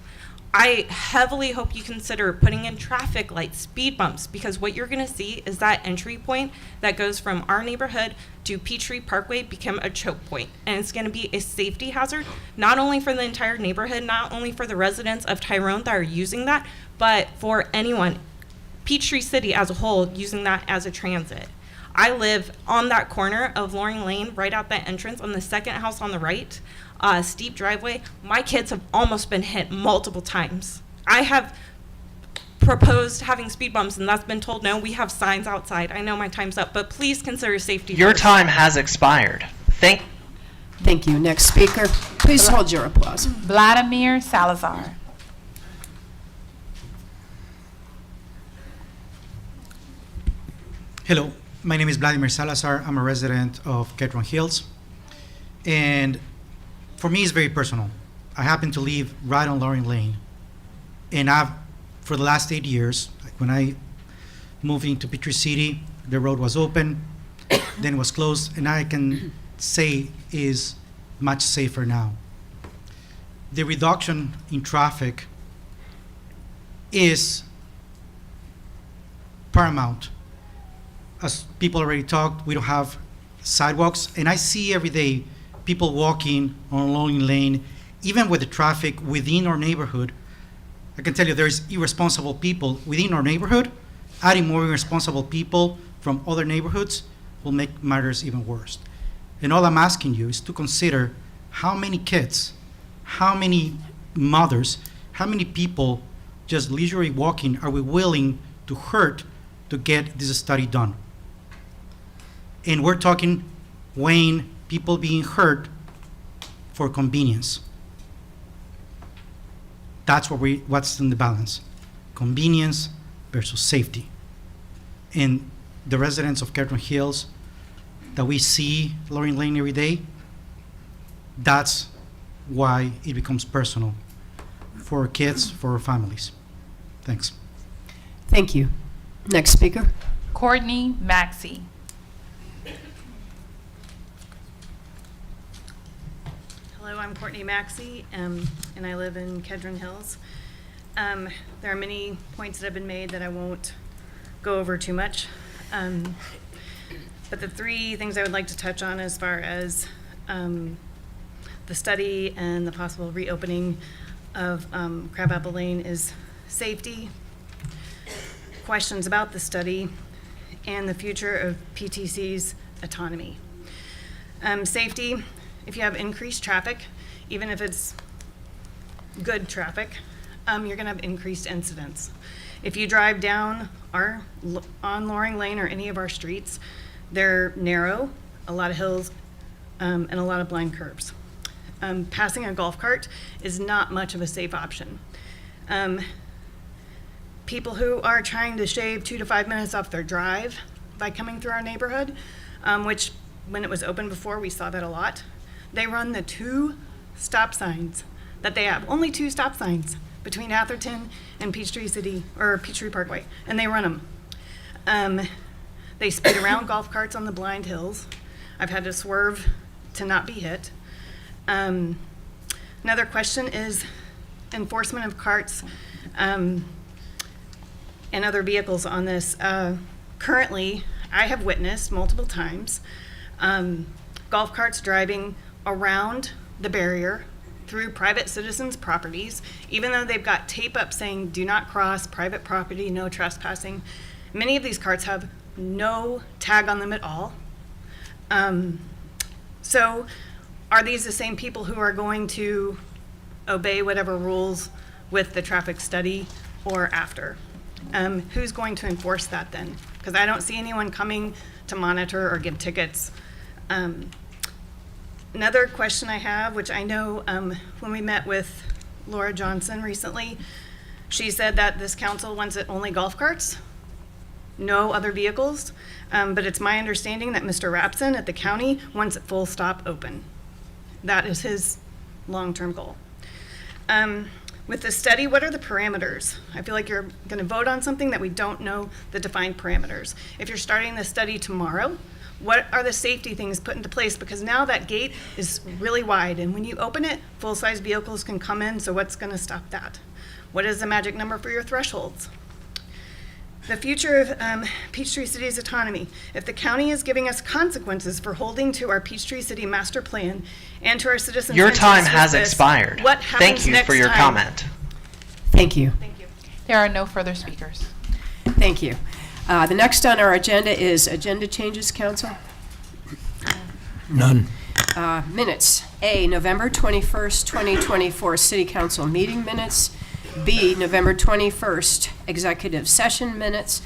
I heavily hope you consider putting in traffic lights, speed bumps, because what you're gonna see is that entry point that goes from our neighborhood to Peachtree Parkway become a choke point. And it's gonna be a safety hazard, not only for the entire neighborhood, not only for the residents of Tyrone that are using that, but for anyone, Peachtree City as a whole, using that as a transit. I live on that corner of Loring Lane, right out that entrance on the second house on the right. Steep driveway. My kids have almost been hit multiple times. I have proposed having speed bumps, and that's been told no. We have signs outside. I know my time's up, but please consider safety. Your first. time has expired. Thank you. Next speaker. Please hold your applause. Vladimir Salazar. Hello, my name is Vladimir Salazar. I'm a resident of Kedron Hills. And for me, it's very personal. I happen to live right on Loring Lane. And for the last 8 years, when I moved into Peachtree City, the road was open, then it was closed, and I can say is much safer now. The reduction in traffic is paramount. As people already talked, we don't have sidewalks, and I see every day people walking on Loring Lane, even with the traffic within our neighborhood. I can tell you there's irresponsible people within our neighborhood adding more irresponsible people from other neighborhoods will make matters even worse. And all I'm asking you is to consider how many kids, how many mothers, how many people just leisurely walking are we willing to hurt to get this study done? And we're talking, Wayne, people being hurt for convenience. That's what's in the balance. Convenience versus safety. And the residents of Kedron Hills that we see Loring Lane every day, that's why it becomes personal for our kids, for our families. Thanks. Thank you. Next speaker. Courtney Maxey. Hello, I'm Courtney Maxey, and I live in Kedron Hills. There are many points that have been made that I won't go over too much. But the three things I would like to touch on as far as the study and the possible reopening of Crabapple Lane is safety, questions about the study, and the future of PTC's autonomy. Safety, if you have increased traffic, even if it's good traffic, you're gonna have increased incidents. If you drive down on Loring Lane or any of our streets, they're narrow, a lot of hills, and a lot of blind curves. Passing a golf cart is not much of a safe option. People who are trying to shave 2 to 5 minutes off their drive by coming through our neighborhood, which when it was open before, we saw that a lot. They run the 2 stop signs that they have, only 2 stop signs between Atherton and Peachtree Parkway, and they run them. They speed around golf carts on the blind hills. I've had to swerve to not be hit. Another question is enforcement of carts and other vehicles on this. Currently, I have witnessed multiple times golf carts driving around the barrier through private citizens' properties, even though they've got tape up saying do not cross private property, no trespassing. Many of these carts have no tag on them at all. So are these the same people who are going to obey whatever rules with the traffic study or after? Who's going to enforce that then? Because I don't see anyone coming to monitor or give tickets. Another question I have, which I know when we met with Laura Johnson recently, she said that this council wants it only golf carts, no other vehicles, but it's my understanding that Mr. Rapson at the county wants it full stop open. That is his long-term goal. With the study, what are the parameters? I feel like you're gonna vote on something that we don't know the defined parameters. If you're starting the study tomorrow, what are the safety things put into place? Because now that gate is really wide, and when you open it, full-size vehicles can come in, so what's gonna stop that? What is the magic number for your thresholds? The future of Peachtree City's autonomy. If the county is giving us consequences for holding to our Peachtree City master plan and to our citizens' Your time interests has with this, expired. what happens Thank you next for your time? comment. Thank you. There are no further speakers. Thank you. The next on our agenda is agenda changes, council. None. Minutes. A, November 21st, 2024 City Council meeting minutes. B, November 21st executive session minutes.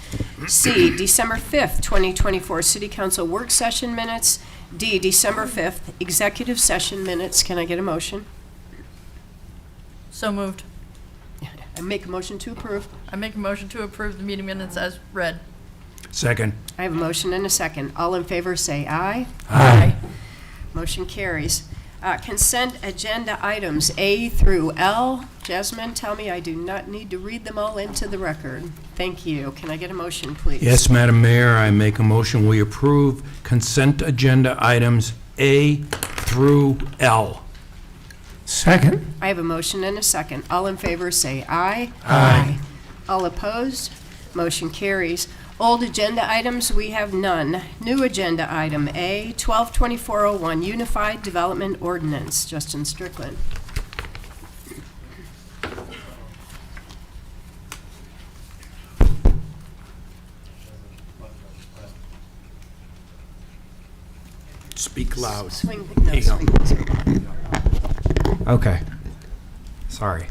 C, December 5th, 2024 City Council work session minutes. D, December 5th executive session minutes. Can I get a motion? So moved. I make a motion to approve. I make a motion to approve the meeting minutes as read. Second. I have a motion and a second. All in favor, say aye. Aye. Motion carries. Consent agenda items A through L. Jasmine, tell me I do not need to read them all into the record. Thank you. Can I get a motion, please? Yes, Madam Mayor, I make a motion we approve consent agenda items A through L. Second. I have a motion and a second. All in favor, say aye. Aye. All opposed? Motion carries. Old agenda items, we have none. New agenda item A, 122401, Unified Development Ordinance. Justin Strickland. Speak loud. Swing, There no, you go. swing. Okay. Sorry.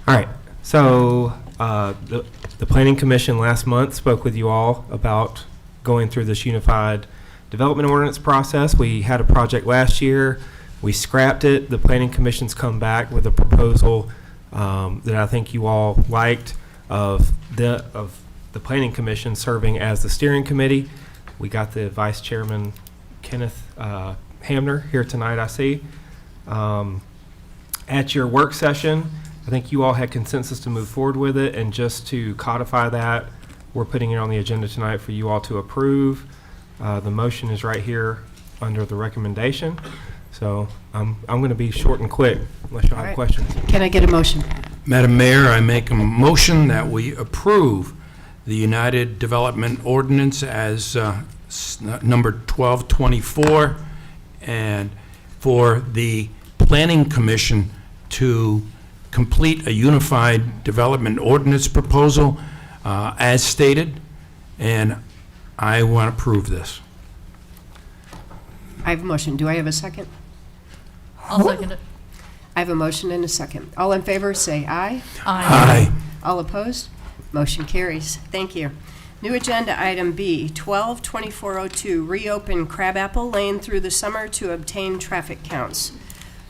All right. So the Planning Commission last month spoke with you all about going through this unified development ordinance process. We had a project last year. We scrapped it. The Planning Commission's come back with a proposal that I think you all liked of the Planning Commission serving as the steering committee. We got the Vice Chairman Kenneth Hamner here tonight, I see. At your work session, I think you all had consensus to move forward with it, and just to codify that, we're putting it on the agenda tonight for you all to approve. The motion is right here under the recommendation. So I'm going to be short and quick unless you all have questions. Can I get a motion? Madam Mayor, I make a motion that we approve the United Development Ordinance as number 1224, and for the Planning Commission to complete a unified development ordinance proposal as stated, and I want to approve this. I have a motion. Do I have a second? I'll second it. I have a motion and a second. All in favor, say aye. Aye. All opposed? Motion carries. Thank you. New agenda item B, 122402, reopen Crabapple Lane through the summer to obtain traffic counts.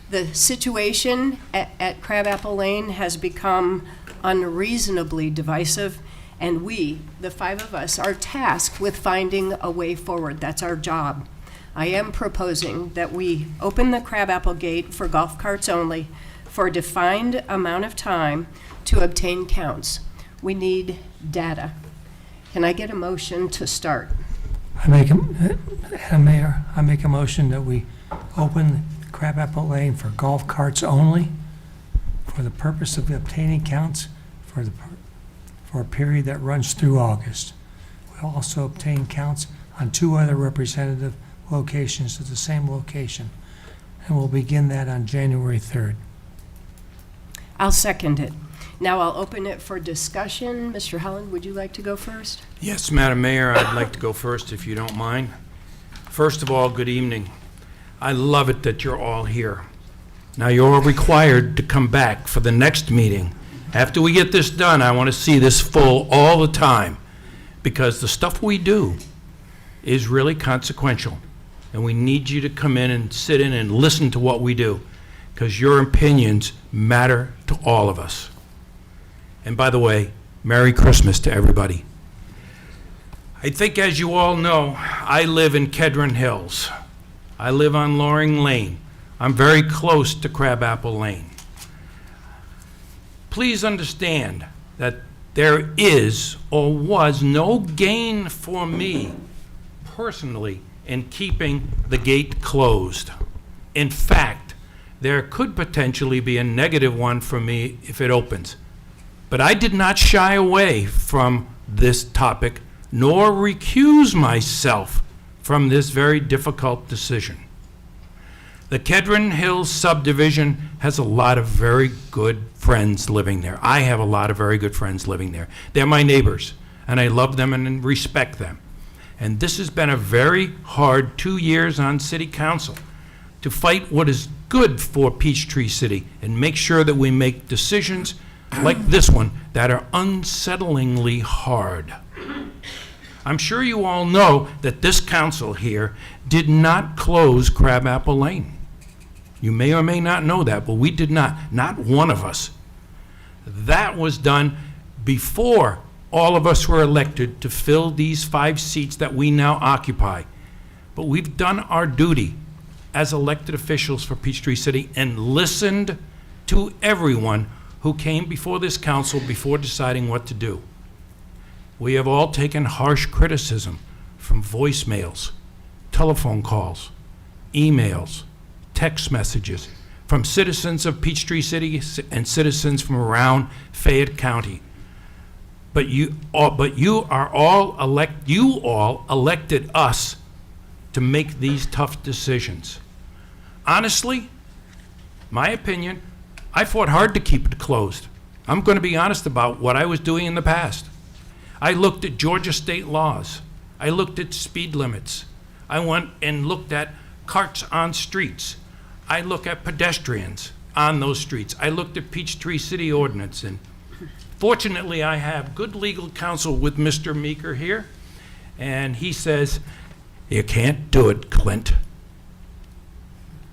The situation at Crabapple Lane has become unreasonably divisive, and we, the five of us, are tasked with finding a way forward. That's our job. I am proposing that we open the Crabapple Gate for golf carts only for a defined amount of time to obtain counts. We need data. Can I get a motion to start? Madam Mayor, I make a motion that we open Crabapple Lane for golf carts only for the purpose of obtaining counts for a period that runs through August. We'll also obtain counts on two other representative locations at the same location, and we'll begin that on January 3rd. I'll second it. Now I'll open it for discussion. Mr. Holland, would you like to go first? Yes, Madam Mayor, I'd like to go first if you don't mind. First of all, good evening. I love it that you're all here. Now, you're required to come back for the next meeting. After we get this done, I want to see this full all the time, because the stuff we do is really consequential, and we need you to come in and sit in and listen to what we do, because your opinions matter to all of us. And by the way, Merry Christmas to everybody. I think, as you all know, I live in Kedron Hills. I live on Loring Lane. I'm very close to Crabapple Lane. Please understand that there is or was no gain for me personally in keeping the gate closed. In fact, there could potentially be a negative one for me if it opens. But I did not shy away from this topic, nor recuse myself from this very difficult decision. The Kedron Hills subdivision has a lot of very good friends living there. I have a lot of very good friends living there. They're my neighbors, and I love them and respect them. And this has been a very hard 2 years on City Council to fight what is good for Peachtree City and make sure that we make decisions like this one that are unsettlingly hard. I'm sure you all know that this council here did not close Crabapple Lane. You may or may not know that, but we did not one of us. That was done before all of us were elected to fill these 5 seats that we now occupy. But we've done our duty as elected officials for Peachtree City and listened to everyone who came before this council before deciding what to do. We have all taken harsh criticism from voicemails, telephone calls, emails, text messages from citizens of Peachtree City and citizens from around Fayette County. But you all elected us to make these tough decisions. Honestly, my opinion, I fought hard to keep it closed. I'm going to be honest about what I was doing in the past. I looked at Georgia state laws. I looked at speed limits. I went and looked at carts on streets. I look at pedestrians on those streets. I looked at Peachtree City Ordinance, and fortunately, I have good legal counsel with Mr. Meeker here, and he says, you can't do it, Clint.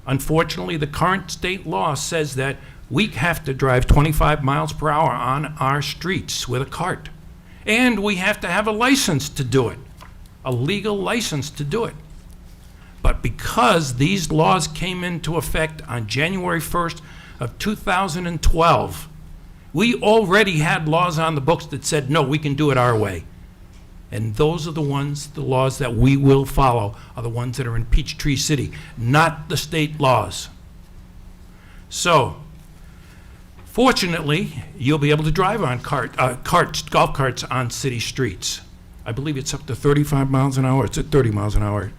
Unfortunately, the current state law says that we have to drive 25 miles per hour on our streets with a cart. And we have to have a license to do it, a legal license to do it. But because these laws came into effect on January 1st of 2012, we already had laws on the books that said, no, we can do it our way. And those are the laws that we will follow, are the ones that are in Peachtree City, not the state laws. So, fortunately, you'll be able to drive on golf carts on city streets. I believe it's up to 35 miles an hour. It's at 30 miles an hour.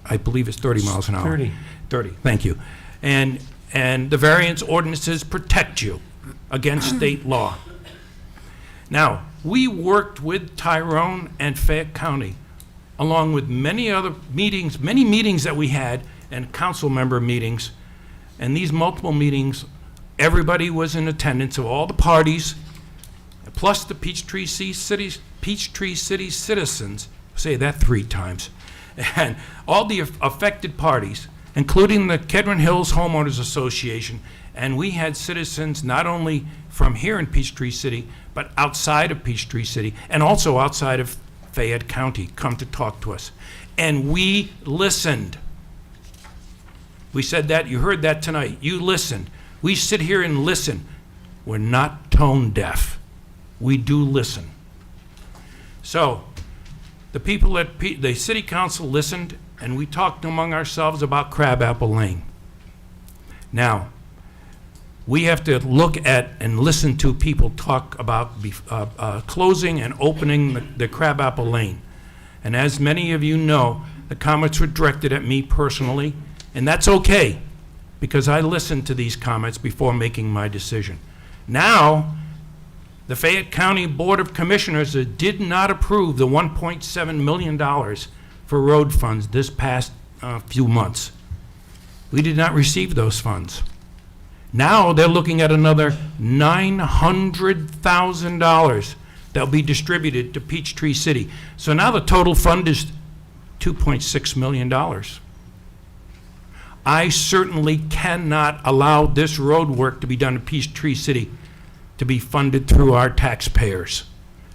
I believe it's 30 miles an hour. 30. 30, thank you. And the variance ordinances protect you against state law. Now, we worked with Tyrone and Fayette County, along with many other meetings, many meetings that we had, and council member meetings. And these multiple meetings, everybody was in attendance of all the parties, plus the Peachtree City citizens, say that 3 times, and all the affected parties, including the Kedron Hills Homeowners Association. And we had citizens not only from here in Peachtree City, but outside of Peachtree City, and also outside of Fayette County, come to talk to us. And we listened. We said that, you heard that tonight. You listened. We sit here and listen. We're not tone deaf. We do listen. So, the people at the city council listened, and we talked among ourselves about Crabapple Lane. Now, we have to look at and listen to people talk about closing and opening the Crabapple Lane. And as many of you know, the comments were directed at me personally, and that's okay, because I listened to these comments before making my decision. Now, the Fayette County Board of Commissioners did not approve the $1.7 million for road funds this past few months. We did not receive those funds. Now they're looking at another $900,000 that'll be distributed to Peachtree City. So now the total fund is $2.6 million. I certainly cannot allow this road work to be done in Peachtree City to be funded through our taxpayers,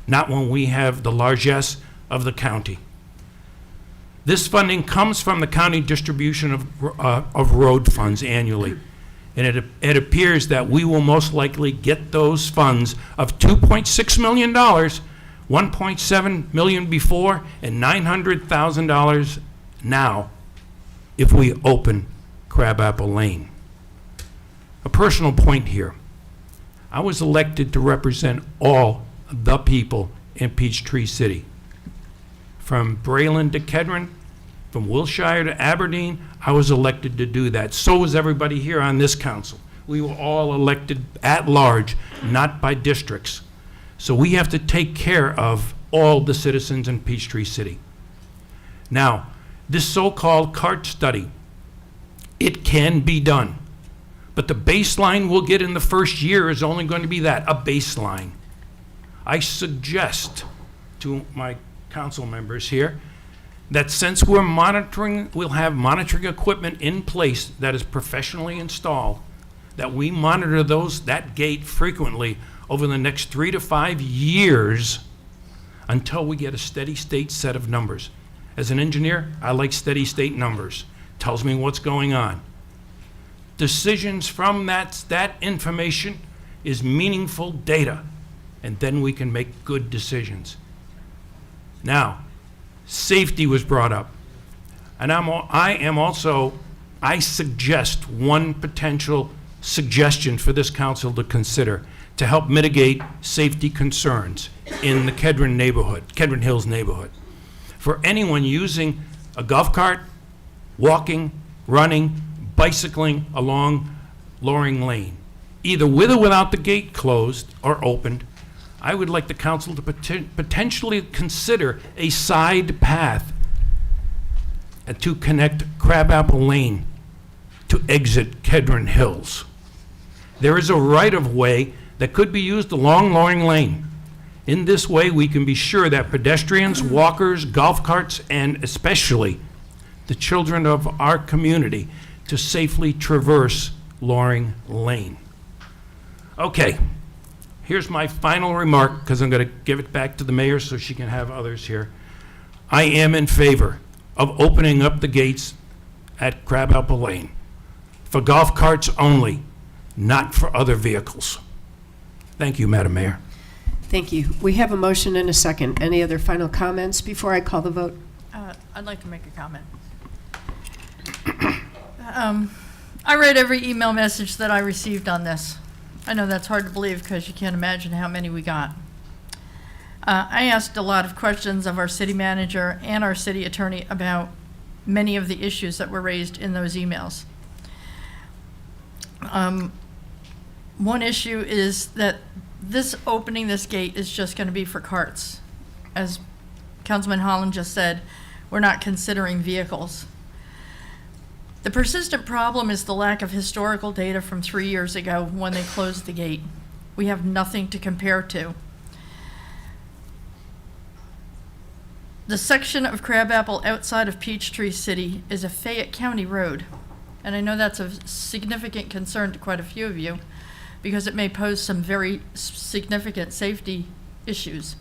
not when we have the largesse of the county. This funding comes from the county distribution of road funds annually. And it appears that we will most likely get those funds of $2.6 million, $1.7 million before, and $900,000 now if we open Crabapple Lane. A personal point here. I was elected to represent all the people in Peachtree City. From Braylon to Kedron, from Wilshire to Aberdeen, I was elected to do that. So was everybody here on this council. We were all elected at large, not by districts. So we have to take care of all the citizens in Peachtree City. Now, this so-called CART study, it can be done. But the baseline we'll get in the first year is only going to be that, a baseline. I suggest to my council members here that since we're monitoring, we'll have monitoring equipment in place that is professionally installed, that we monitor that gate frequently over the next 3 to 5 years until we get a steady state set of numbers. As an engineer, I like steady state numbers. Tells me what's going on. Decisions from that information is meaningful data, and then we can make good decisions. Now, safety was brought up. And I suggest one potential suggestion for this council to consider to help mitigate safety concerns in the Kedron Hills neighborhood. For anyone using a golf cart, walking, running, bicycling along Loring Lane, either with or without the gate closed or opened, I would like the council to potentially consider a side path to connect Crabapple Lane to exit Kedron Hills. There is a right-of-way that could be used along Loring Lane. In this way, we can be sure that pedestrians, walkers, golf carts, and especially the children of our community to safely traverse Loring Lane. Okay, here's my final remark, because I'm going to give it back to the mayor so she can have others here. I am in favor of opening up the gates at Crabapple Lane for golf carts only, not for other vehicles. Thank you, Madam Mayor. Thank you. We have a motion and a second. Any other final comments before I call the vote? I'd like to make a comment. I read every email message that I received on this. I know that's hard to believe because you can't imagine how many we got. I asked a lot of questions of our city manager and our city attorney about many of the issues that were raised in those emails. One issue is that opening this gate is just going to be for carts. As Councilman Holland just said, we're not considering vehicles. The persistent problem is the lack of historical data from 3 years ago when they closed the gate. We have nothing to compare to. The section of Crabapple outside of Peachtree City is a Fayette County road. And I know that's a significant concern to quite a few of you because it may pose some very significant safety issues.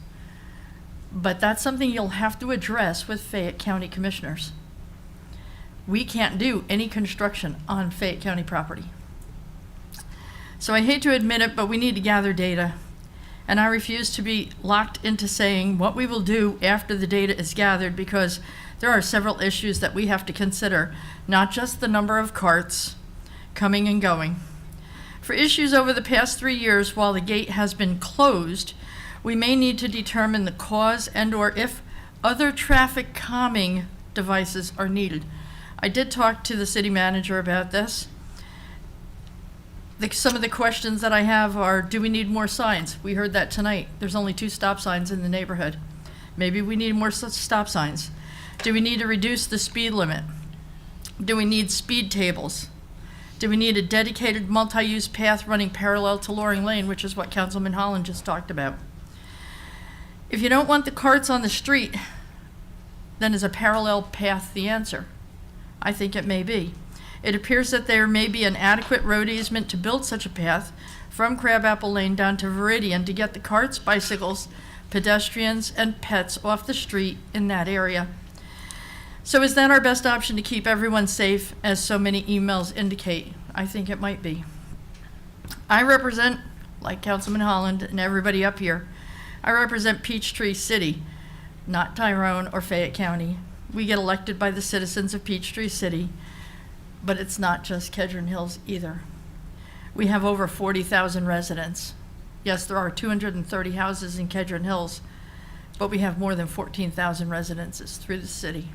But that's something you'll have to address with Fayette County commissioners. We can't do any construction on Fayette County property. So I hate to admit it, but we need to gather data. And I refuse to be locked into saying what we will do after the data is gathered because there are several issues that we have to consider, not just the number of carts coming and going. For issues over the past 3 years while the gate has been closed, we may need to determine the cause and/or if other traffic calming devices are needed. I did talk to the city manager about this. Some of the questions that I have are, do we need more signs? We heard that tonight. There's only 2 stop signs in the neighborhood. Maybe we need more stop signs. Do we need to reduce the speed limit? Do we need speed tables? Do we need a dedicated multi-use path running parallel to Loring Lane, which is what Councilman Holland just talked about? If you don't want the carts on the street, then is a parallel path the answer? I think it may be. It appears that there may be an adequate road easement to build such a path from Crabapple Lane down to Viridian to get the carts, bicycles, pedestrians, and pets off the street in that area. So is that our best option to keep everyone safe, as so many emails indicate? I think it might be. I represent, like Councilman Holland and everybody up here, I represent Peachtree City, not Tyrone or Fayette County. We get elected by the citizens of Peachtree City, but it's not just Kedron Hills either. We have over 40,000 residents. Yes, there are 230 houses in Kedron Hills, but we have more than 14,000 residences through the city.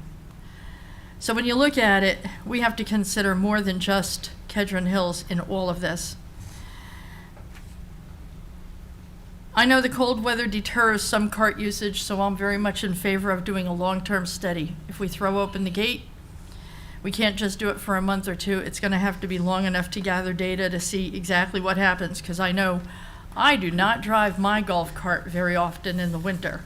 So when you look at it, we have to consider more than just Kedron Hills in all of this. I know the cold weather deters some cart usage, so I'm very much in favor of doing a long-term study. If we throw open the gate, we can't just do it for a month or two. It's going to have to be long enough to gather data to see exactly what happens, because I know I do not drive my golf cart very often in the winter,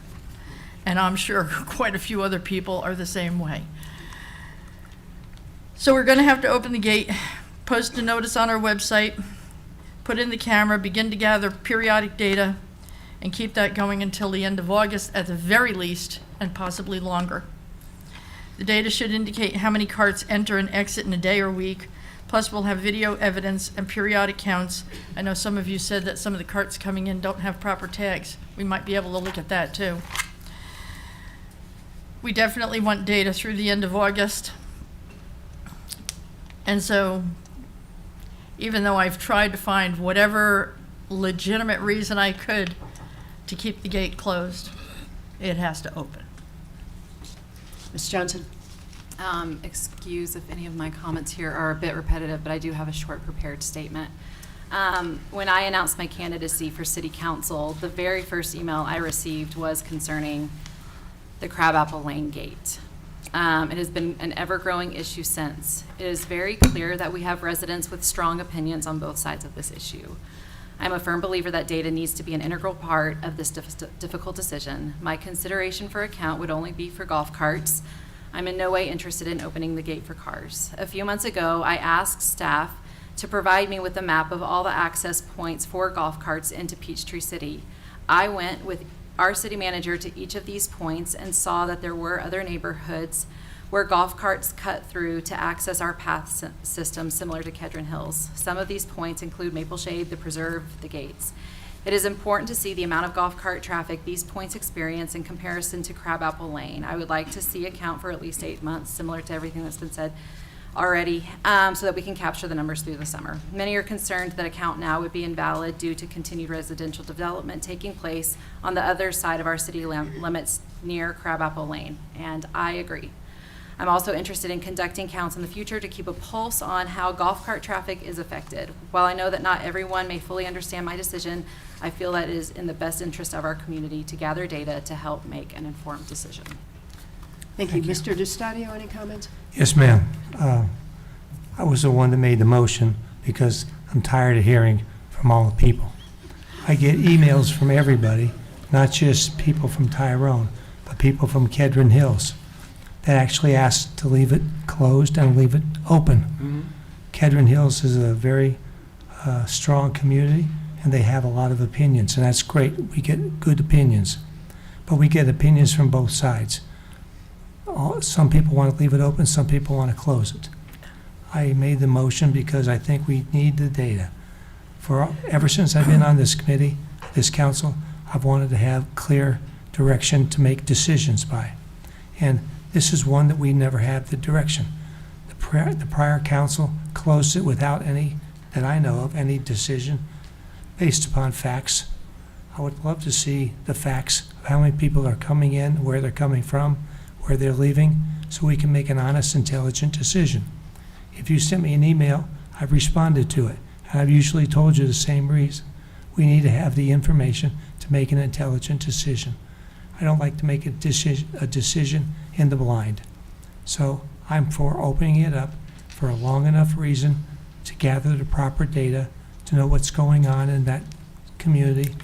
and I'm sure quite a few other people are the same way. So we're going to have to open the gate, post a notice on our website, put in the camera, begin to gather periodic data, and keep that going until the end of August at the very least, and possibly longer. The data should indicate how many carts enter and exit in a day or week, plus we'll have video evidence and periodic counts. I know some of you said that some of the carts coming in don't have proper tags. We might be able to look at that too. We definitely want data through the end of August. And so, even though I've tried to find whatever legitimate reason I could to keep the gate closed, it has to open. Ms. Johnson? Excuse if any of my comments here are a bit repetitive, but I do have a short prepared statement. When I announced my candidacy for City Council, the very first email I received was concerning the Crabapple Lane gate. It has been an ever-growing issue since. It is very clear that we have residents with strong opinions on both sides of this issue. I'm a firm believer that data needs to be an integral part of this difficult decision. My consideration for a count would only be for golf carts. I'm in no way interested in opening the gate for cars. A few months ago, I asked staff to provide me with a map of all the access points for golf carts into Peachtree City. I went with our city manager to each of these points and saw that there were other neighborhoods where golf carts cut through to access our path system similar to Kedron Hills. Some of these points include Maple Shade, the Preserve, the Gates. It is important to see the amount of golf cart traffic these points experience in comparison to Crabapple Lane. I would like to see a count for at least 8 months, similar to everything that's been said already, so that we can capture the numbers through the summer. Many are concerned that a count now would be invalid due to continued residential development taking place on the other side of our city limits near Crabapple Lane, and I agree. I'm also interested in conducting counts in the future to keep a pulse on how golf cart traffic is affected. While I know that not everyone may fully understand my decision, I feel that it is in the best interest of our community to gather data to help make an informed decision. Thank you. Mr. DiStadio, any comments? Yes, ma'am. I was the one that made the motion because I'm tired of hearing from all the people. I get emails from everybody, not just people from Tyrone, but people from Kedron Hills that actually ask to leave it closed and leave it open. Kedron Hills is a very strong community, and they have a lot of opinions, and that's great. We get good opinions, but we get opinions from both sides. Some people want to leave it open, some people want to close it. I made the motion because I think we need the data. Ever since I've been on this committee, this council, I've wanted to have clear direction to make decisions by. And this is one that we never had the direction. The prior council closed it without any, that I know of, any decision based upon facts. I would love to see the facts of how many people are coming in, where they're coming from, where they're leaving, so we can make an honest, intelligent decision. If you sent me an email, I've responded to it, and I've usually told you the same reason. We need to have the information to make an intelligent decision. I don't like to make a decision in the blind. So I'm for opening it up for a long enough reason to gather the proper data, to know what's going on in that community.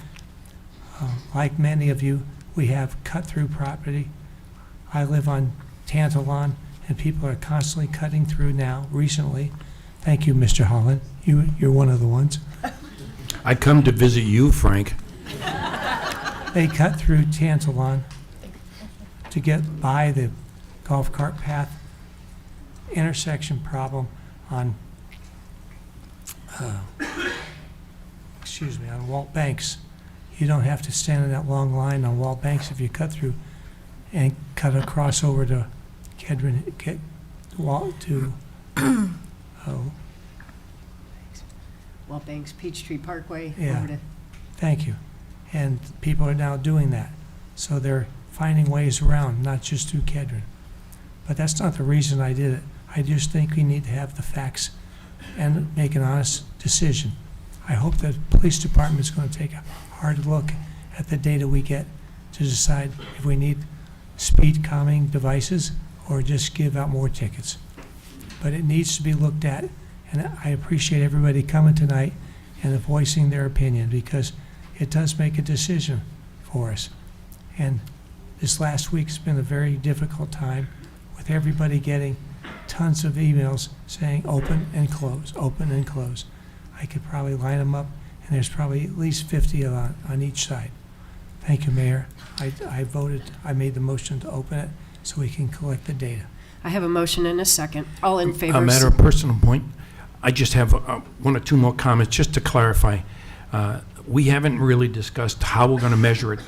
Like many of you, we have cut-through property. I live on Tantalon, and people are constantly cutting through now, recently. Thank you, Mr. Holland. You're one of the ones. I come to visit you, Frank. They cut through Tantalon to get by the golf cart path intersection problem on, on Walt Banks. You don't have to stand in that long line on Walt Banks if you cut through and cut across over to Walt Banks, Peachtree Parkway. Yeah. Over to Thank you. And people are now doing that. So they're finding ways around, not just through Kedron. But that's not the reason I did it. I just think we need to have the facts and make an honest decision. I hope the police department is going to take a hard look at the data we get to decide if we need speed calming devices or just give out more tickets. But it needs to be looked at, and I appreciate everybody coming tonight and voicing their opinion, because it does make a decision for us. And this last week's been a very difficult time with everybody getting tons of emails saying open and close, open and close. I could probably line them up, and there's probably at least 50 on each side. Thank you, Mayor. I made the motion to open it so we can collect the data. I have a motion and a second. All in favor? A matter of personal point, I just have one or two more comments just to clarify. We haven't really discussed how we're going to measure it.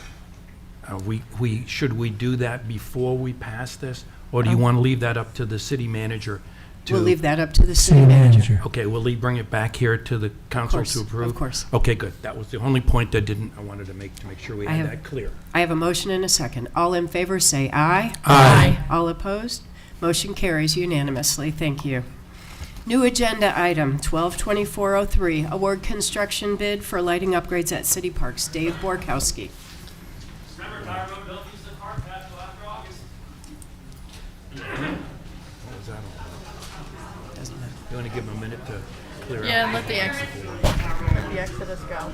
Should we do that before we pass this, or do you want to leave that up to the city manager? We'll leave that up to the city manager. Okay, will he bring it back here to the council to approve? Of course. Okay, good. That was the only point I wanted to make sure we had that clear. I have a motion and a second. All in favor say aye. Aye. All opposed? Motion carries unanimously. Thank you. New agenda item 122403, award construction bid for lighting upgrades at city parks. Dave Borkowski. Remember, Tyrone built these in hard pass till after August. give them a minute to clear out. Yeah, let the Exodus go.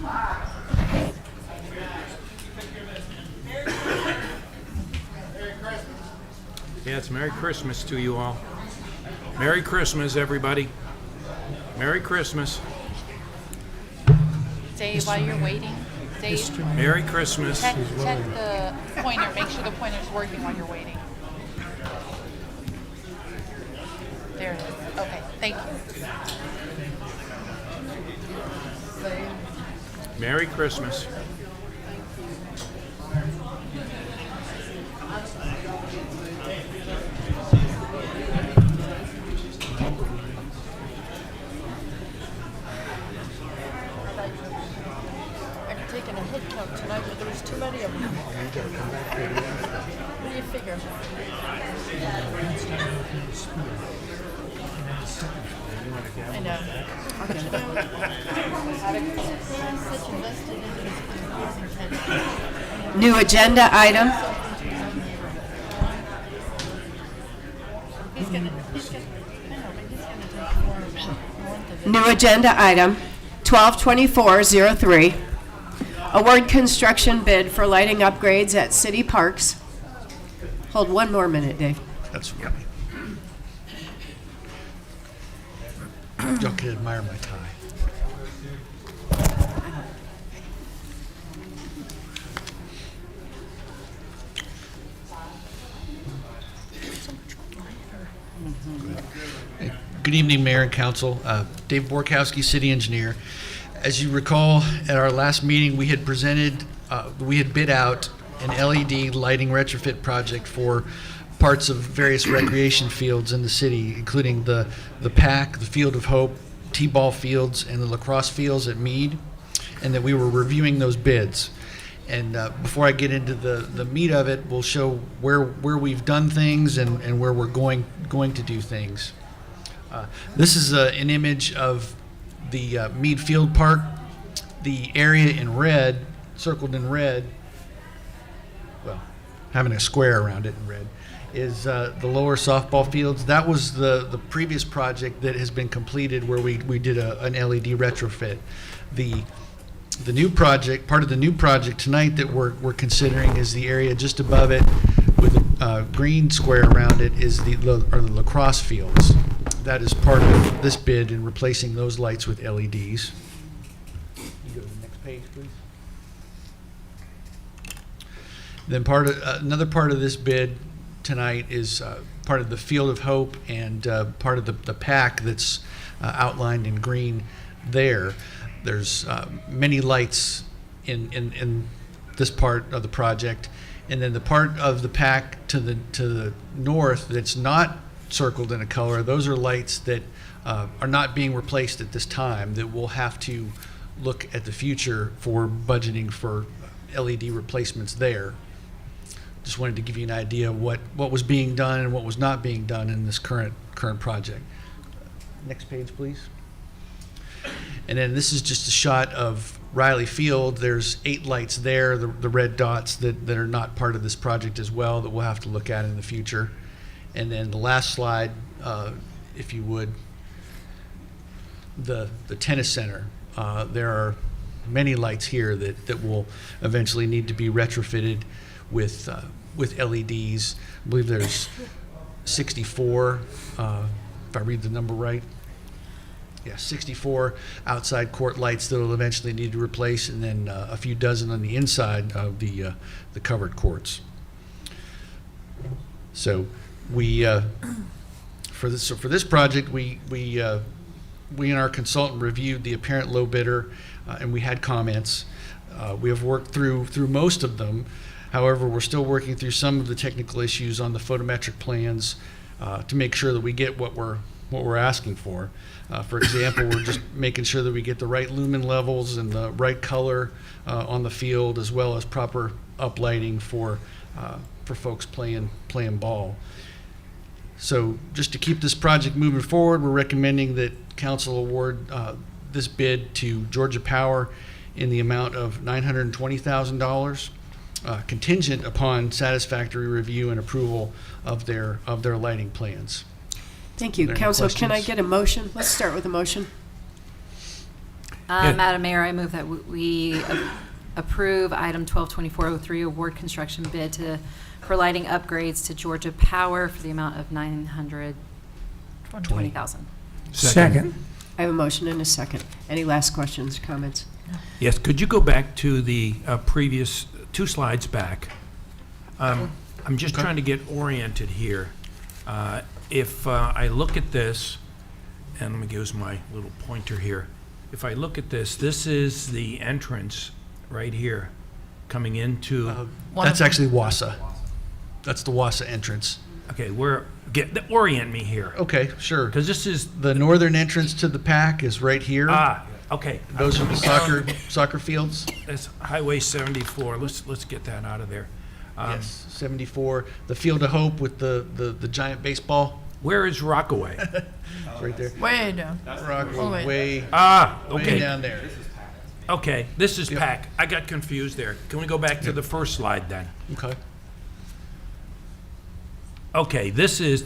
Yeah, it's Merry Christmas to you all. Merry Christmas, everybody. Merry Christmas. Dave, while you're waiting, Dave, Merry Christmas. check the pointer, make sure the pointer's working while you're waiting. There it is. Okay, thank you. Merry Christmas. I've taken a hit count tonight, but there was too many of them. What do you figure? I know. But you know, such invested in New agenda item. New agenda item 122403. Award construction bid for lighting upgrades at city parks. Hold one more minute, Dave. That's right. Y'all can admire my tie. Good evening, Mayor and Council. Dave Borkowski, City Engineer. As you recall, at our last meeting, we had bid out an LED lighting retrofit project for parts of various recreation fields in the city, including the PAC, the Field of Hope, T-ball fields, and the lacrosse fields at Meade, and that we were reviewing those bids. And before I get into the meat of it, we'll show where we've done things and where we're going to do things. This is an image of the Meade Field Park. The area in red, circled in red, well, having a square around it in red, is the lower softball fields. That was the previous project that has been completed where we did an LED retrofit. The new project, part of the new project tonight that we're considering is the area just above it with a green square around it is the lacrosse fields. That is part of this bid in replacing those lights with LEDs. You go to the next page, please. Then another part of this bid tonight is part of the Field of Hope and part of the PAC that's outlined in green there. There's many lights in this part of the project, and then the part of the PAC to the north that's not circled in a color, those are lights that are not being replaced at this time, that we'll have to look at the future for budgeting for LED replacements there. Just wanted to give you an idea of what was being done and what was not being done in this current project. Next page, please. And then this is just a shot of Riley Field. There's 8 lights there, the red dots that are not part of this project as well, that we'll have to look at in the future. And then the last slide, if you would, the tennis center. There are many lights here that will eventually need to be retrofitted with LEDs. I believe there's 64, if I read the number right. Yeah, 64 outside court lights that will eventually need to replace, and then a few dozen on the inside of the covered courts. So we for this project, we and our consultant reviewed the apparent low bidder, and we had comments. We have worked through most of them. However, we're still working through some of the technical issues on the photometric plans to make sure that we get what we're asking for. For example, we're just making sure that we get the right lumen levels and the right color on the field, as well as proper uplighting for folks playing ball. So just to keep this project moving forward, we're recommending that council award this bid to Georgia Power in the amount of $920,000, contingent upon satisfactory review and approval of their lighting plans. Thank you. Are there any Council, can I questions? get a motion? Let's start with a motion. Yeah. Madam Mayor, I move that we approve item 122403, award construction bid for lighting upgrades to Georgia Power for the amount of $920,000. Second. I have a motion and a second. Any last questions, comments? Yes, could you go back to the previous 2 slides back? I'm just trying to get oriented here. If I look at this, and let me use my little pointer here. If I look at this, this is the entrance right here, coming into. That's actually Wassa. That's the Wassa entrance. Okay, orient me here. Okay, sure. Because this is. The northern entrance to the PAC is right here. Okay. Those are the soccer fields. That's Highway 74. Let's get that out of there. Yes, 74. The Field of Hope with the giant baseball. Where is Rockaway? It's right there. Way down. Rockaway, way okay. down there. Okay, this is PAC. I got confused there. Can we go back to the first slide then? Okay. Okay, this is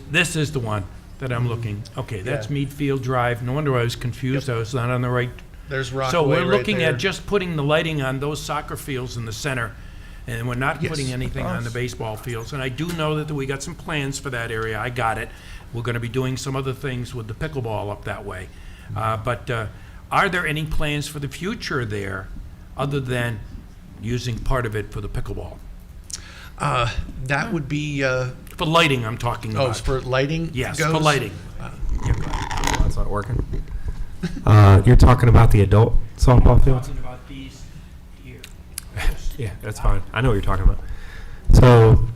the one that I'm looking. Okay, that's Yeah. Meadfield Drive. No wonder I was confused. I was not on the right. There's Rockaway. So we're right looking there. at just putting the lighting on those soccer fields in the center, and we're not Yes. putting anything on the baseball fields. And I do know that we got some plans for that area. I got it. We're going to be doing some other things with the pickleball up that way. But are there any plans for the future there, other than using part of it for the pickleball? That would be. For lighting, I'm talking about. Oh, it's for lighting? Yes, goes? for lighting. That's not working. You're talking about the adult softball fields? Talking about these here. Yeah, that's fine. I know what you're talking about. So,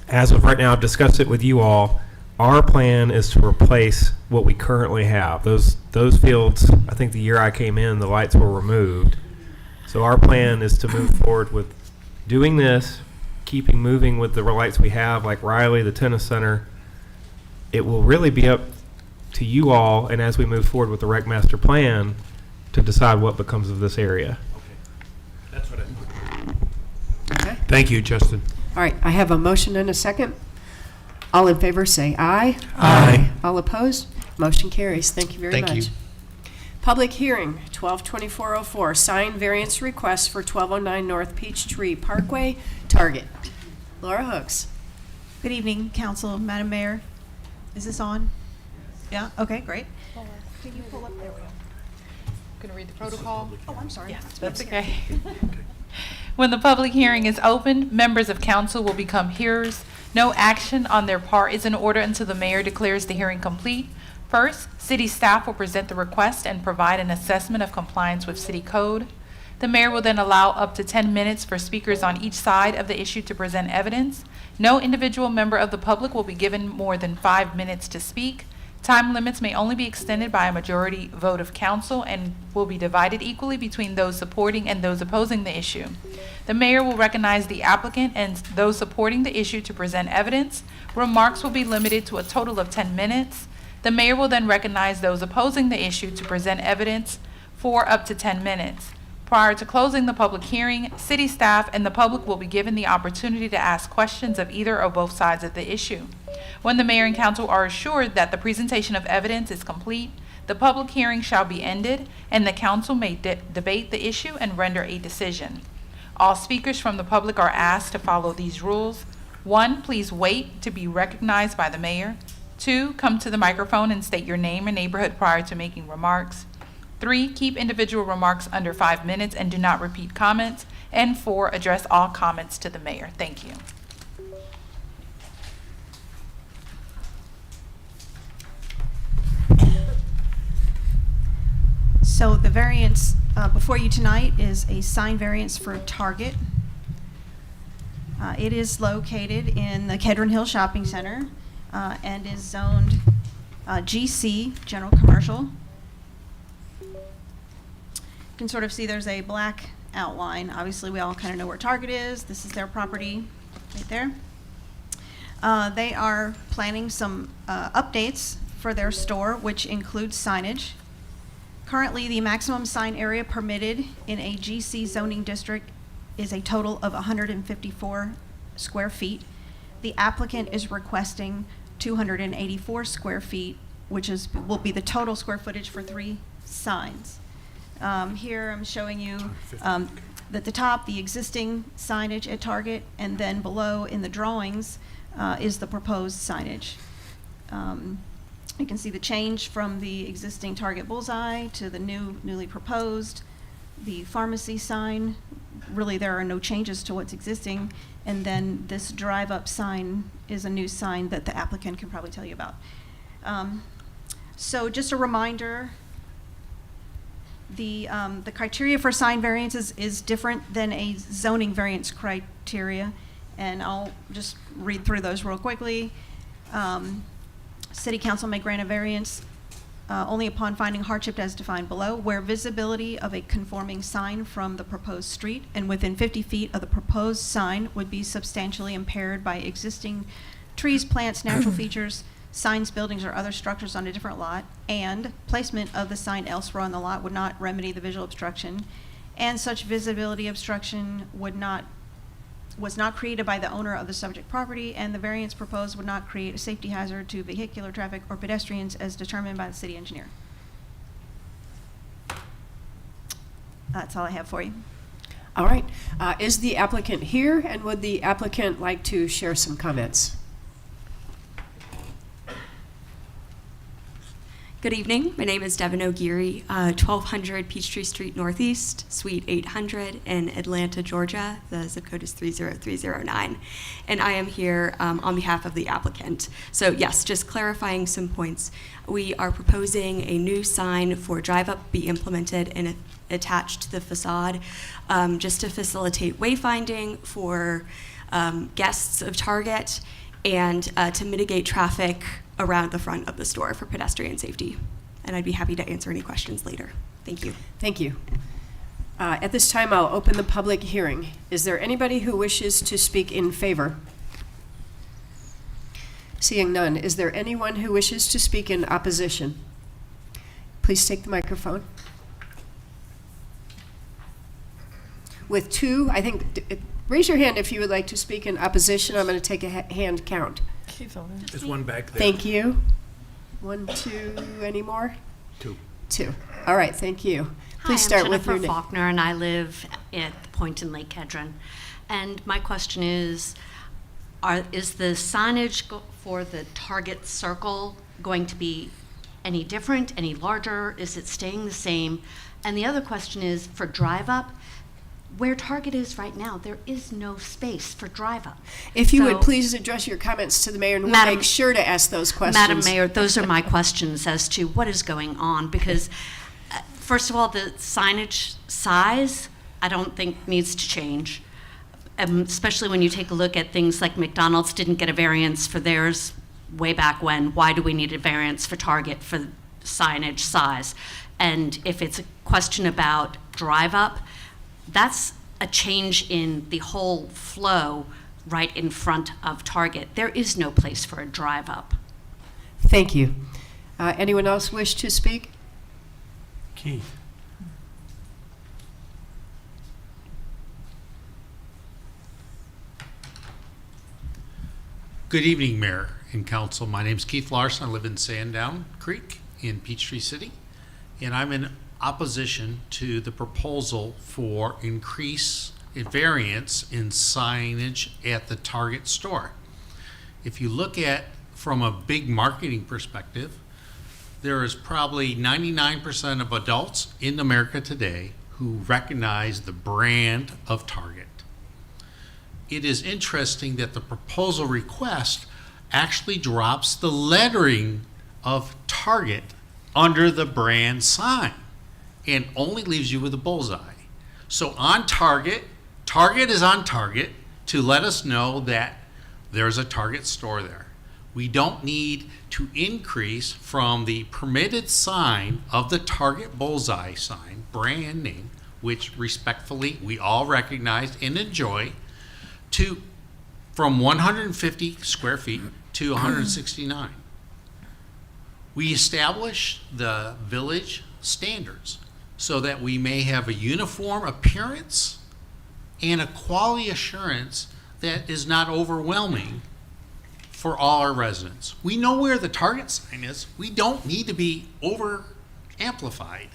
as of right now, I've discussed it with you all. Our plan is to replace what we currently have. Those fields, I think the year I came in, the lights were removed. So our plan is to move forward with doing this, keeping moving with the lights we have, like Riley, the tennis center. It will really be up to you all, and as we move forward with the rec master plan, to decide what becomes of this area. That's what I. Okay. Thank you, Justin. All right, I have a motion and a second. All in favor say aye. Aye. All opposed? Motion carries. Thank you very much. Thank you. Public hearing, 122404, sign variance request for 1209 North Peachtree Parkway, Target. Laura Hooks. Good evening, Council, Madam Mayor. Is this on? Yeah, okay, great. Can you pull up there? Going to read the protocol? Oh, I'm sorry. That's okay. When the public hearing is opened, members of council will become hearers. No action on their part is in order until the mayor declares the hearing complete. First, city staff will present the request and provide an assessment of compliance with city code. The mayor will then allow up to 10 minutes for speakers on each side of the issue to present evidence. No individual member of the public will be given more than 5 minutes to speak. Time limits may only be extended by a majority vote of council and will be divided equally between those supporting and those opposing the issue. The mayor will recognize the applicant and those supporting the issue to present evidence. Remarks will be limited to a total of 10 minutes. The mayor will then recognize those opposing the issue to present evidence for up to 10 minutes. Prior to closing the public hearing, city staff and the public will be given the opportunity to ask questions of either or both sides of the issue. When the mayor and council are assured that the presentation of evidence is complete, the public hearing shall be ended, and the council may debate the issue and render a decision. All speakers from the public are asked to follow these rules. 1, please wait to be recognized by the mayor. 2, come to the microphone and state your name and neighborhood prior to making remarks. 3, keep individual remarks under 5 minutes and do not repeat comments. And 4, address all comments to the mayor. Thank you. So the variance before you tonight is a sign variance for Target. It is located in the Kedron Hill Shopping Center and is zoned GC, General Commercial. You can sort of see there's a black outline. Obviously, we all kind of know where Target is. This is their property right there. They are planning some updates for their store, which includes signage. Currently, the maximum sign area permitted in a GC zoning district is a total of 154 square feet. The applicant is requesting 284 square feet, which will be the total square footage for 3 signs. Here I'm showing you at the top, the existing signage at Target, and then below in the drawings is the proposed signage. You can see the change from the existing Target bullseye to the newly proposed. The pharmacy sign, really there are no changes to what's existing. And then this drive-up sign is a new sign that the applicant can probably tell you about. So just a reminder, the criteria for sign variances is different than a zoning variance criteria, and I'll just read through those real quickly. City Council may grant a variance only upon finding hardship as defined below, where visibility of a conforming sign from the proposed street and within 50 feet of the proposed sign would be substantially impaired by existing trees, plants, natural features, signs, buildings, or other structures on a different lot, and placement of the sign elsewhere on the lot would not remedy the visual obstruction, and such visibility obstruction was not created by the owner of the subject property, and the variance proposed would not create a safety hazard to vehicular traffic or pedestrians as determined by the city engineer. That's all I have for you. All right. Is the applicant here, and would the applicant like to share some comments? Good evening. My name is Devin O'Geary, 1200 Peachtree Street Northeast, Suite 800 in Atlanta, Georgia. The zip code is 30309. And I am here on behalf of the applicant. So yes, just clarifying some points. We are proposing a new sign for drive-up be implemented and attached to the facade just to facilitate wayfinding for guests of Target and to mitigate traffic around the front of the store for pedestrian safety. And I'd be happy to answer any questions later. Thank you. Thank you. At this time, I'll open the public hearing. Is there anybody who wishes to speak in favor? Seeing none, is there anyone who wishes to speak in opposition? Please take the microphone. With 2, I think, raise your hand if you would like to speak in opposition. I'm going to take a hand count. There's one back there. Thank you. 1, 2, any more? 2. 2. All right, thank you. Please start with your I'm Jennifer name. Faulkner, and I live at the Point in Lake Kedron. And my question is the signage for the Target circle going to be any different, any larger? Is it staying the same? And the other question is for drive-up, where Target is right now, there is no space for drive-up. If you would please address your comments to the mayor, and we'll make sure to ask those questions. Madam Mayor, those are my questions as to what is going on, because first of all, the signage size, I don't think needs to change, especially when you take a look at things like McDonald's didn't get a variance for theirs way back when. Why do we need a variance for Target for signage size? And if it's a question about drive-up, that's a change in the whole flow right in front of Target. There is no place for a drive-up. Thank you. Anyone else wish to speak? Keith. Good evening, Mayor and Council. My name is Keith Larson. I live in Sandown Creek in Peachtree City, and I'm in opposition to the proposal for variance in signage at the Target store. If you look at from a big marketing perspective, there is probably 99% of adults in America today who recognize the brand of Target. It is interesting that the proposal request actually drops the lettering of Target under the brand sign and only leaves you with a bullseye. So on Target is on Target to let us know that there's a Target store there. We don't need to increase from the permitted sign of the Target bullseye sign, brand name, which respectfully we all recognize and enjoy, from 150 square feet to 169. We establish the village standards so that we may have a uniform appearance and a quality assurance that is not overwhelming for all our residents. We know where the target sign is. We don't need to be over amplified.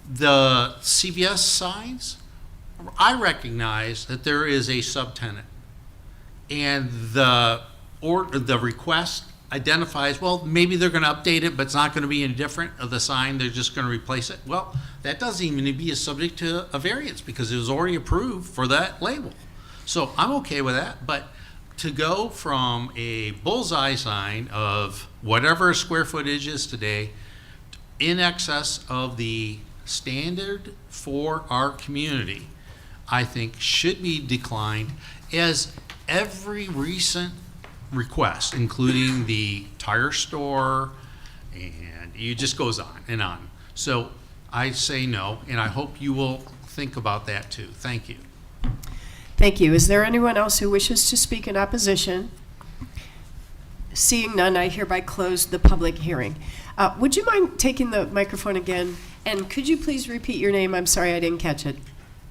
The CVS signs, I recognize that there is a subtenant, and the request identifies, well, maybe they're going to update it, but it's not going to be any different of the sign. They're just going to replace it. Well, that doesn't even need to be subject to a variance because it was already approved for that label. So I'm okay with that, but to go from a bullseye sign of whatever square footage is today in excess of the standard for our community, I think should be declined, as every recent request, including the tire store, and it just goes on and on. So I say no, and I hope you will think about that too. Thank you. Thank you. Is there anyone else who wishes to speak in opposition? Seeing none, I hereby close the public hearing. Would you mind taking the microphone again? And could you please repeat your name? I'm sorry, I didn't catch it.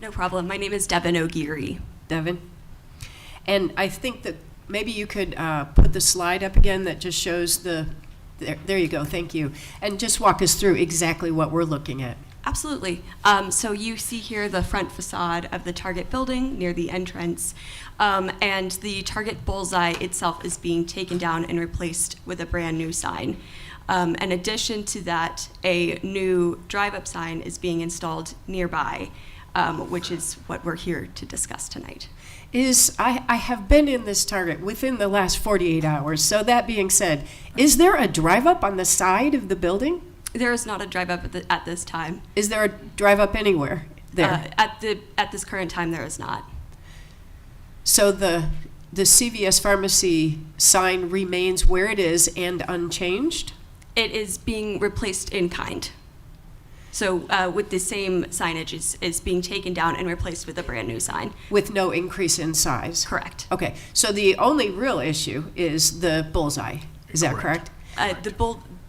No problem. My name is Devin O'Geary. Devin? And I think that maybe you could put the slide up again that just shows there you go, thank you. And just walk us through exactly what we're looking at. Absolutely. So you see here the front facade of the Target building near the entrance, and the Target bullseye itself is being taken down and replaced with a brand new sign. In addition to that, a new drive-up sign is being installed nearby, which is what we're here to discuss tonight. I have been in this Target within the last 48 hours. So that being said, is there a drive-up on the side of the building? There is not a drive-up at this time. Is there a drive-up anywhere there? At this current time, there is not. So the CVS pharmacy sign remains where it is and unchanged? It is being replaced in kind. So with the same signage is being taken down and replaced with a brand new sign. With no increase in size? Correct. Okay, so the only real issue is the bullseye. Is that correct?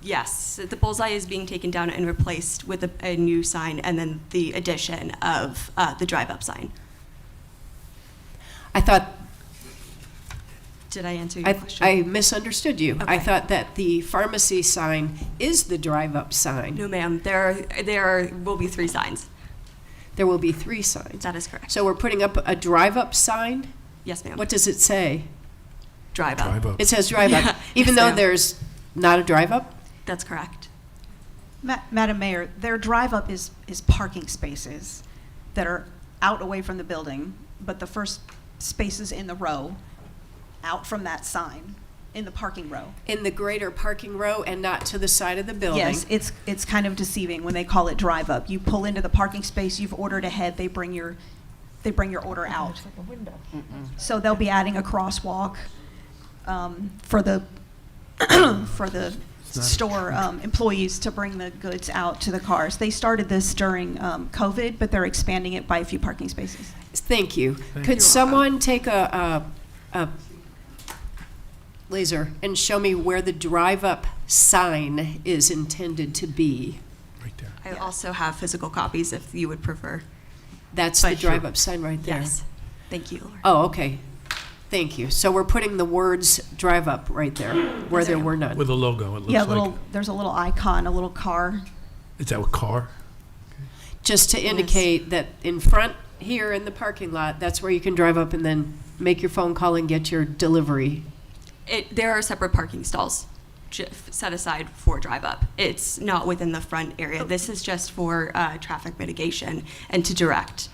Yes, the bullseye is being taken down and replaced with a new sign, and then the addition of the drive-up sign. I thought... Did I answer your question? I misunderstood you. Okay. I thought that the pharmacy sign is the drive-up sign. No, ma'am. There will be 3 signs. There will be 3 signs. That is correct. So we're putting up a drive-up sign? Yes, ma'am. What does it say? Drive-up. It says drive-up, Yeah. even Yes, though ma'am. there's not a drive-up? That's correct. Madam Mayor, their drive-up is parking spaces that are out away from the building, but the first spaces in the row out from that sign in the parking row. In the greater parking row and not to the side of the building? Yes, it's kind of deceiving when they call it drive-up. You pull into the parking space, you've ordered ahead, they bring your order out. So they'll be adding a crosswalk for the store employees to bring the goods out to the cars. They started this during COVID, but they're expanding it by a few parking spaces. Thank you. Could someone take a laser and show me where the drive-up sign is intended to be? Right there. I also have physical copies if you would prefer. That's the drive-up sign right there? Yes. Thank you, Laura. Oh, okay. Thank you. So we're putting the words drive-up right there, where there were none. With a logo, it looks Yeah, like. there's a little icon, a little car. Is that a car? Just to indicate that in front here in the parking lot, that's where you can drive up and then make your phone call and get your delivery. There are separate parking stalls set aside for drive-up. It's not within the front area. This is just for traffic mitigation and to direct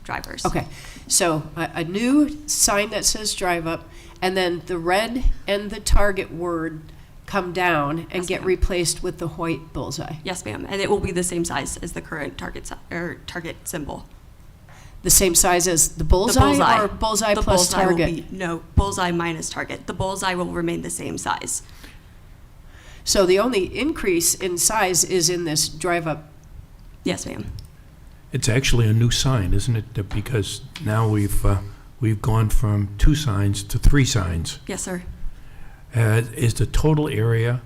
drivers. Okay, so a new sign that says drive up, and then the red and the Target word come down and Yes, get ma'am. replaced with the white bullseye. Yes, ma'am. And it will be the same size as the current Target symbol. The same size as the bullseye, or bullseye The plus bullseye will Target? no, bullseye minus Target. The bullseye will remain the same size. So the only increase in size is in this drive up. Yes, ma'am. It's actually a new sign, isn't it? Because now we've gone from 2 signs to 3 signs. Yes, sir. Is the total area,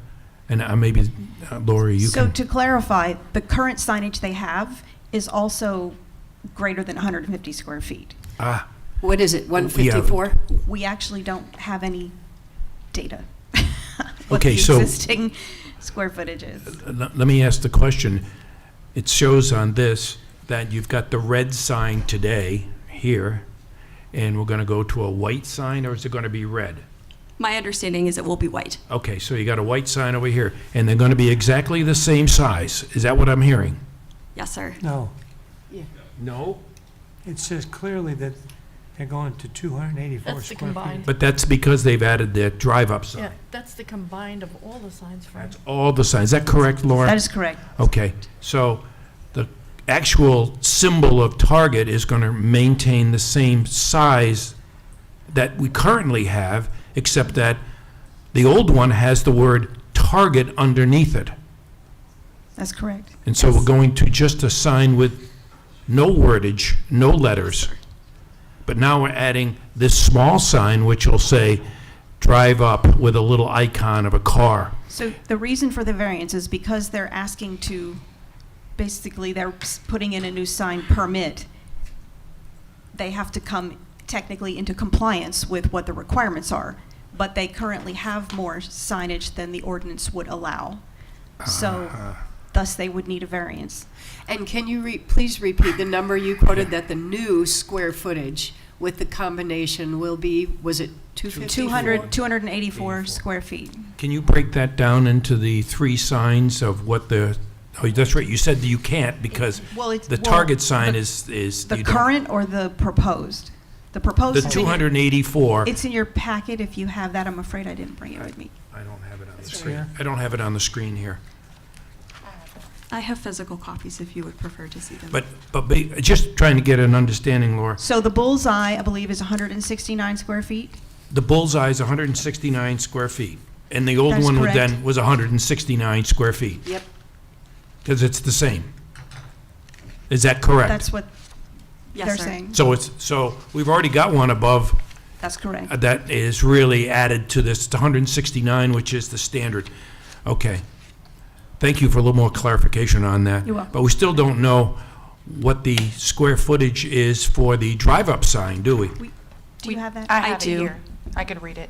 and maybe Lori, you So can. to clarify, the current signage they have is also greater than 150 square feet. Ah, What is it, 154? We actually don't have any data. What Okay, the so- existing square footage is. Let me ask the question. It shows on this that you've got the red sign today here, and we're going to go to a white sign, or is it going to be red? My understanding is it will be white. Okay, so you got a white sign over here, and they're going to be exactly the same size. Is that what I'm hearing? Yes, sir. No. No? It says clearly that they're going to 284 That's the square feet. combined. But that's because they've added the drive-up sign. Yeah, that's the combined of all the signs from. That's all the signs. Is that correct, Laura? That is correct. Okay, so the actual symbol of Target is going to maintain the same size that we currently have, except that the old one has the word Target underneath it. That's correct. And so we're going to just a sign with no wordage, no letters. But now we're adding this small sign which will say, drive up, with a little icon of a car. So the reason for the variance is because they're asking to, basically, they're putting in a new sign permit. They have to come technically into compliance with what the requirements are, but they currently have more signage than the ordinance would allow. So thus they would need a variance. And can you please repeat the number you quoted, that the new square footage with the combination will be, was it 254? 284 square feet. Can you break that down into the three signs of what the, oh, that's right, you said that you can't because Well, it's- the well, Target sign the- is. The you don't- current or the proposed? The proposed. The is in your- 284. It's in your packet if you have that. I'm afraid I didn't bring it with me. I don't have it on the It's screen. here. I don't have it on the screen here. I have physical copies if you would prefer to see them. But just trying to get an understanding, Laura. So the bullseye, I believe, is 169 square feet. The bullseye is 169 square feet, and the old That's one correct. then was 169 square feet. Yep. Because it's the same. Is that correct? That's what Yes, they're sir. saying. So we've already got one above That's correct. that is really added to this. It's 169, which is the standard. Okay. Thank you for a little more clarification on that. You're welcome. But we still don't know what the square footage is for the drive-up sign, do we? Do you have that? I have it do. here. I could read it.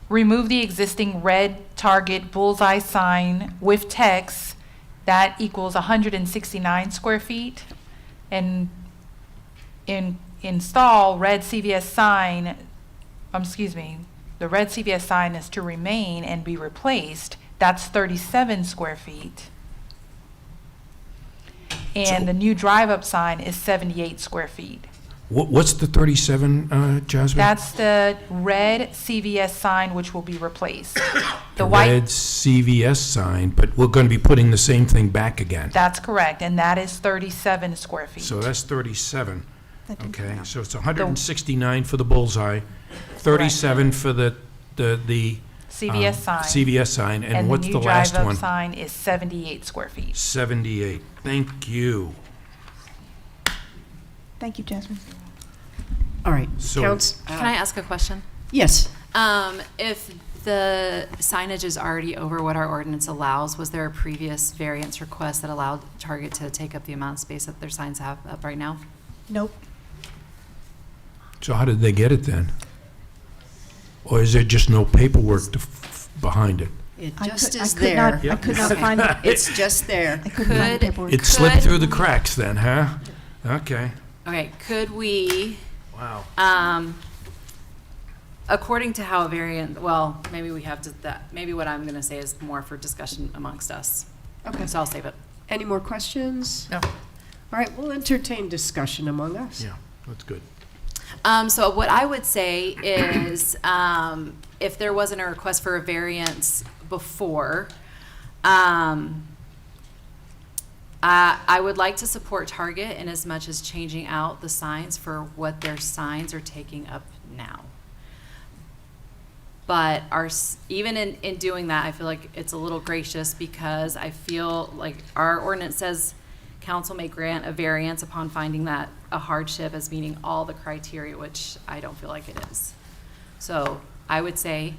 Remove the existing red Target bullseye sign with text that equals 169 square feet, and install red CVS sign, the red CVS sign is to remain and be replaced. That's 37 square feet. And the new drive-up sign is 78 square feet. What's the 37, Jasmine? That's the red CVS sign which will be replaced. The The white, red CVS sign, but we're going to be putting the same thing back again. that's correct, and that is 37 square feet. So that's 37. That didn't Okay, come out. so it's 169 for the bullseye, 37 for the CVS sign. CVS sign, and what's the last And the new one? drive-up sign is 78 square feet. 78. Thank you. Thank you, Jasmine. All right, So- counts. Can I ask a question? Yes. If the signage is already over what our ordinance allows, was there a previous variance request that allowed Target to take up the amount of space that their signs have up right now? Nope. So how did they get it then? Or is there just no paperwork behind it? It I just could- is I could not- there. I could not find it. It's just there. I couldn't find the paperwork. It slipped through the cracks then, huh? Okay. Okay, could we, Wow. according to how a variant, well, maybe we have to, maybe what I'm going to say is more for discussion amongst us. Okay. So I'll save it. Any more questions? No. All right, we'll entertain discussion among us. Yeah, that's good. So what I would say is, if there wasn't a request for a variance before, I would like to support Target in as much as changing out the signs for what their signs are taking up now. But even in doing that, I feel like it's a little gracious because I feel like our ordinance says council may grant a variance upon finding that a hardship as meeting all the criteria, which I don't feel like it is. So I would say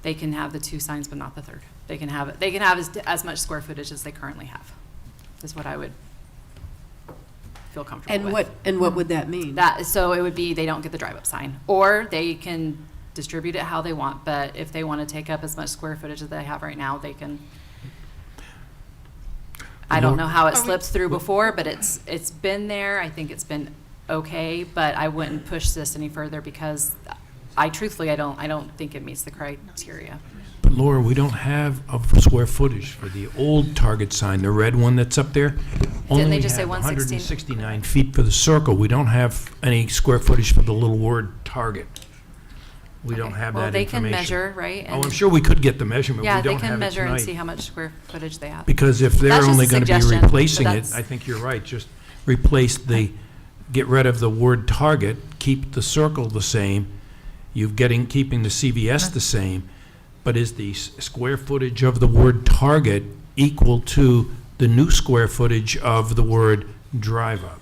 they can have the two signs, but not the third. They can have as much square footage as they currently have, is what I would feel comfortable And with. what would that mean? So it would be they don't get the drive-up sign, or they can distribute it how they want, but if they want to take up as much square footage as they have right now, they can. I don't know how it slips through before, but it's been there. I think it's been okay, but I wouldn't push this any further because I don't think it meets the criteria. But Laura, we don't have a square footage for the old Target sign, the red one that's up there. Didn't they just say 116? 169 feet for the circle. We don't have any square footage for the little word Target. We don't have that Well, information. they can measure, right? Oh, I'm sure we could get the measurement. Yeah, We they don't can have it measure and tonight. see how much square footage they have. Because if they're That's just only a going to be suggestion, replacing but it, that's- I think you're right, just replace get rid of the word Target, keep the circle the same, keeping the CVS the same, but is the square footage of the word Target equal to the new square footage of the word Drive Up?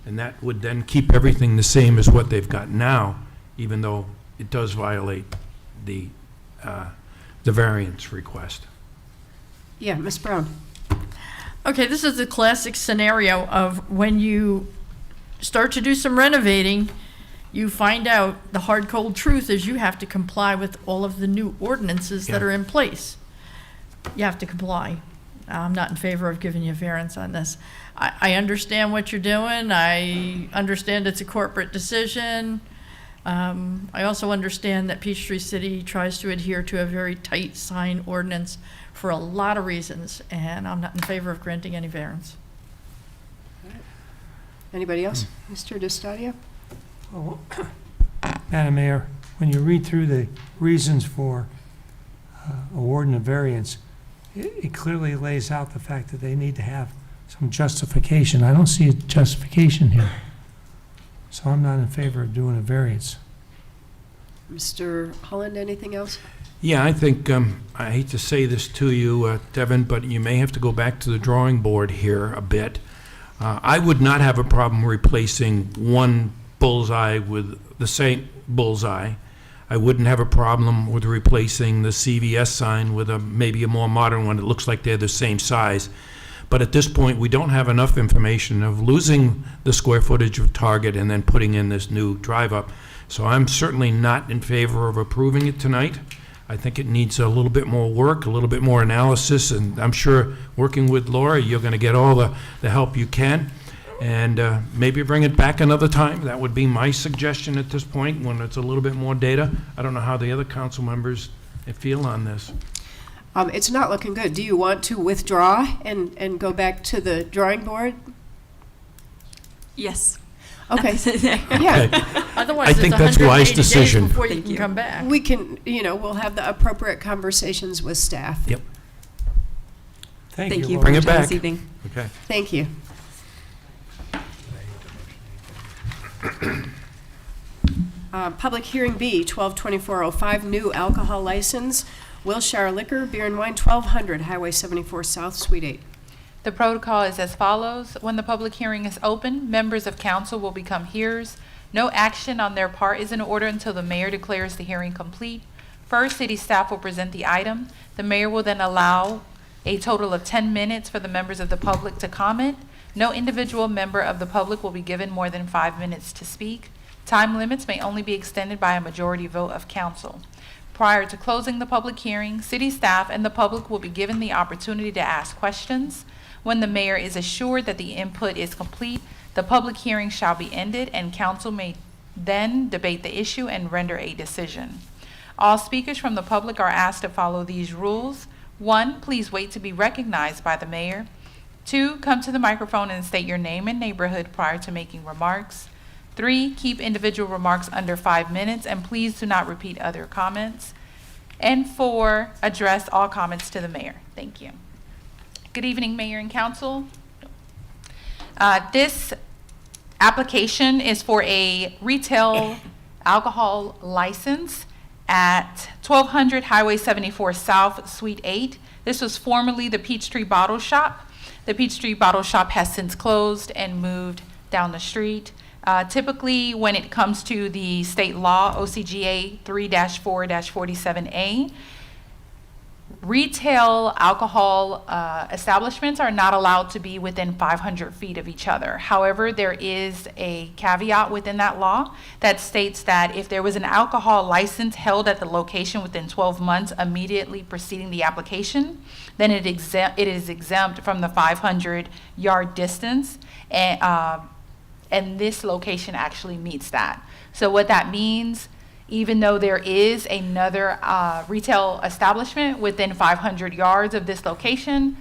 And that would then keep everything the same as what they've got now, even though it does violate the variance request. Yeah, Ms. Brown. Okay, this is a classic scenario of when you start to do some renovating, you find out the hard, cold truth is you have to comply with all of the new ordinances that Yeah. are in place. You have to comply. I'm not in favor of giving you a variance on this. I understand what you're doing. I understand it's a corporate decision. I also understand that Peachtree City tries to adhere to a very tight sign ordinance for a lot of reasons, and I'm not in favor of granting any variance. Anybody else? Mr. DeStadio? Well, Madam Mayor, when you read through the reasons for awarding a variance, it clearly lays out the fact that they need to have some justification. I don't see a justification here. So I'm not in favor of doing a variance. Mr. Holland, anything else? Yeah, I think, I hate to say this to you, Devin, but you may have to go back to the drawing board here a bit. I would not have a problem replacing one bullseye with the same bullseye. I wouldn't have a problem with replacing the CVS sign with maybe a more modern one that looks like they're the same size. But at this point, we don't have enough information of losing the square footage of Target and then putting in this new drive-up. So I'm certainly not in favor of approving it tonight. I think it needs a little bit more work, a little bit more analysis, and I'm sure working with Laura, you're going to get all the help you can. And maybe bring it back another time. That would be my suggestion at this point, when it's a little bit more data. I don't know how the other council members feel on this. It's not looking good. Do you want to withdraw and go back to the drawing board? Yes. Okay. Okay. Otherwise, I it's think that's a wise 180 days decision. before you Thank can you. come back. We can, we'll have the appropriate conversations with staff. Yep. Thank Thank you you. for Bring your it time back. this evening. Okay. Thank you. Public hearing B, 122405, new alcohol license, Wilshire Liquor, Beer and Wine, 1200 Highway 74 South, Suite 8. The protocol is as follows. When the public hearing is open, members of council will become hearers. No action on their part is in order until the mayor declares the hearing complete. First, city staff will present the item. The mayor will then allow a total of 10 minutes for the members of the public to comment. No individual member of the public will be given more than 5 minutes to speak. Time limits may only be extended by a majority vote of council. Prior to closing the public hearing, city staff and the public will be given the opportunity to ask questions. When the mayor is assured that the input is complete, the public hearing shall be ended and council may then debate the issue and render a decision. All speakers from the public are asked to follow these rules. 1, please wait to be recognized by the mayor. 2, come to the microphone and state your name and neighborhood prior to making remarks. 3, keep individual remarks under 5 minutes, and please do not repeat other comments. And 4, address all comments to the mayor. Thank you. Good evening, Mayor and Council. This application is for a retail alcohol license at 1200 Highway 74 South, Suite 8. This was formerly the Peachtree Bottle Shop. The Peachtree Bottle Shop has since closed and moved down the street. Typically, when it comes to the state law, OCGA 3-4-47A, retail alcohol establishments are not allowed to be within 500 feet of each other. However, there is a caveat within that law that states that if there was an alcohol license held at the location within 12 months immediately preceding the application, then it is exempt from the 500-yard distance, and this location actually meets that. So what that means, even though there is another retail establishment within 500 yards of this location,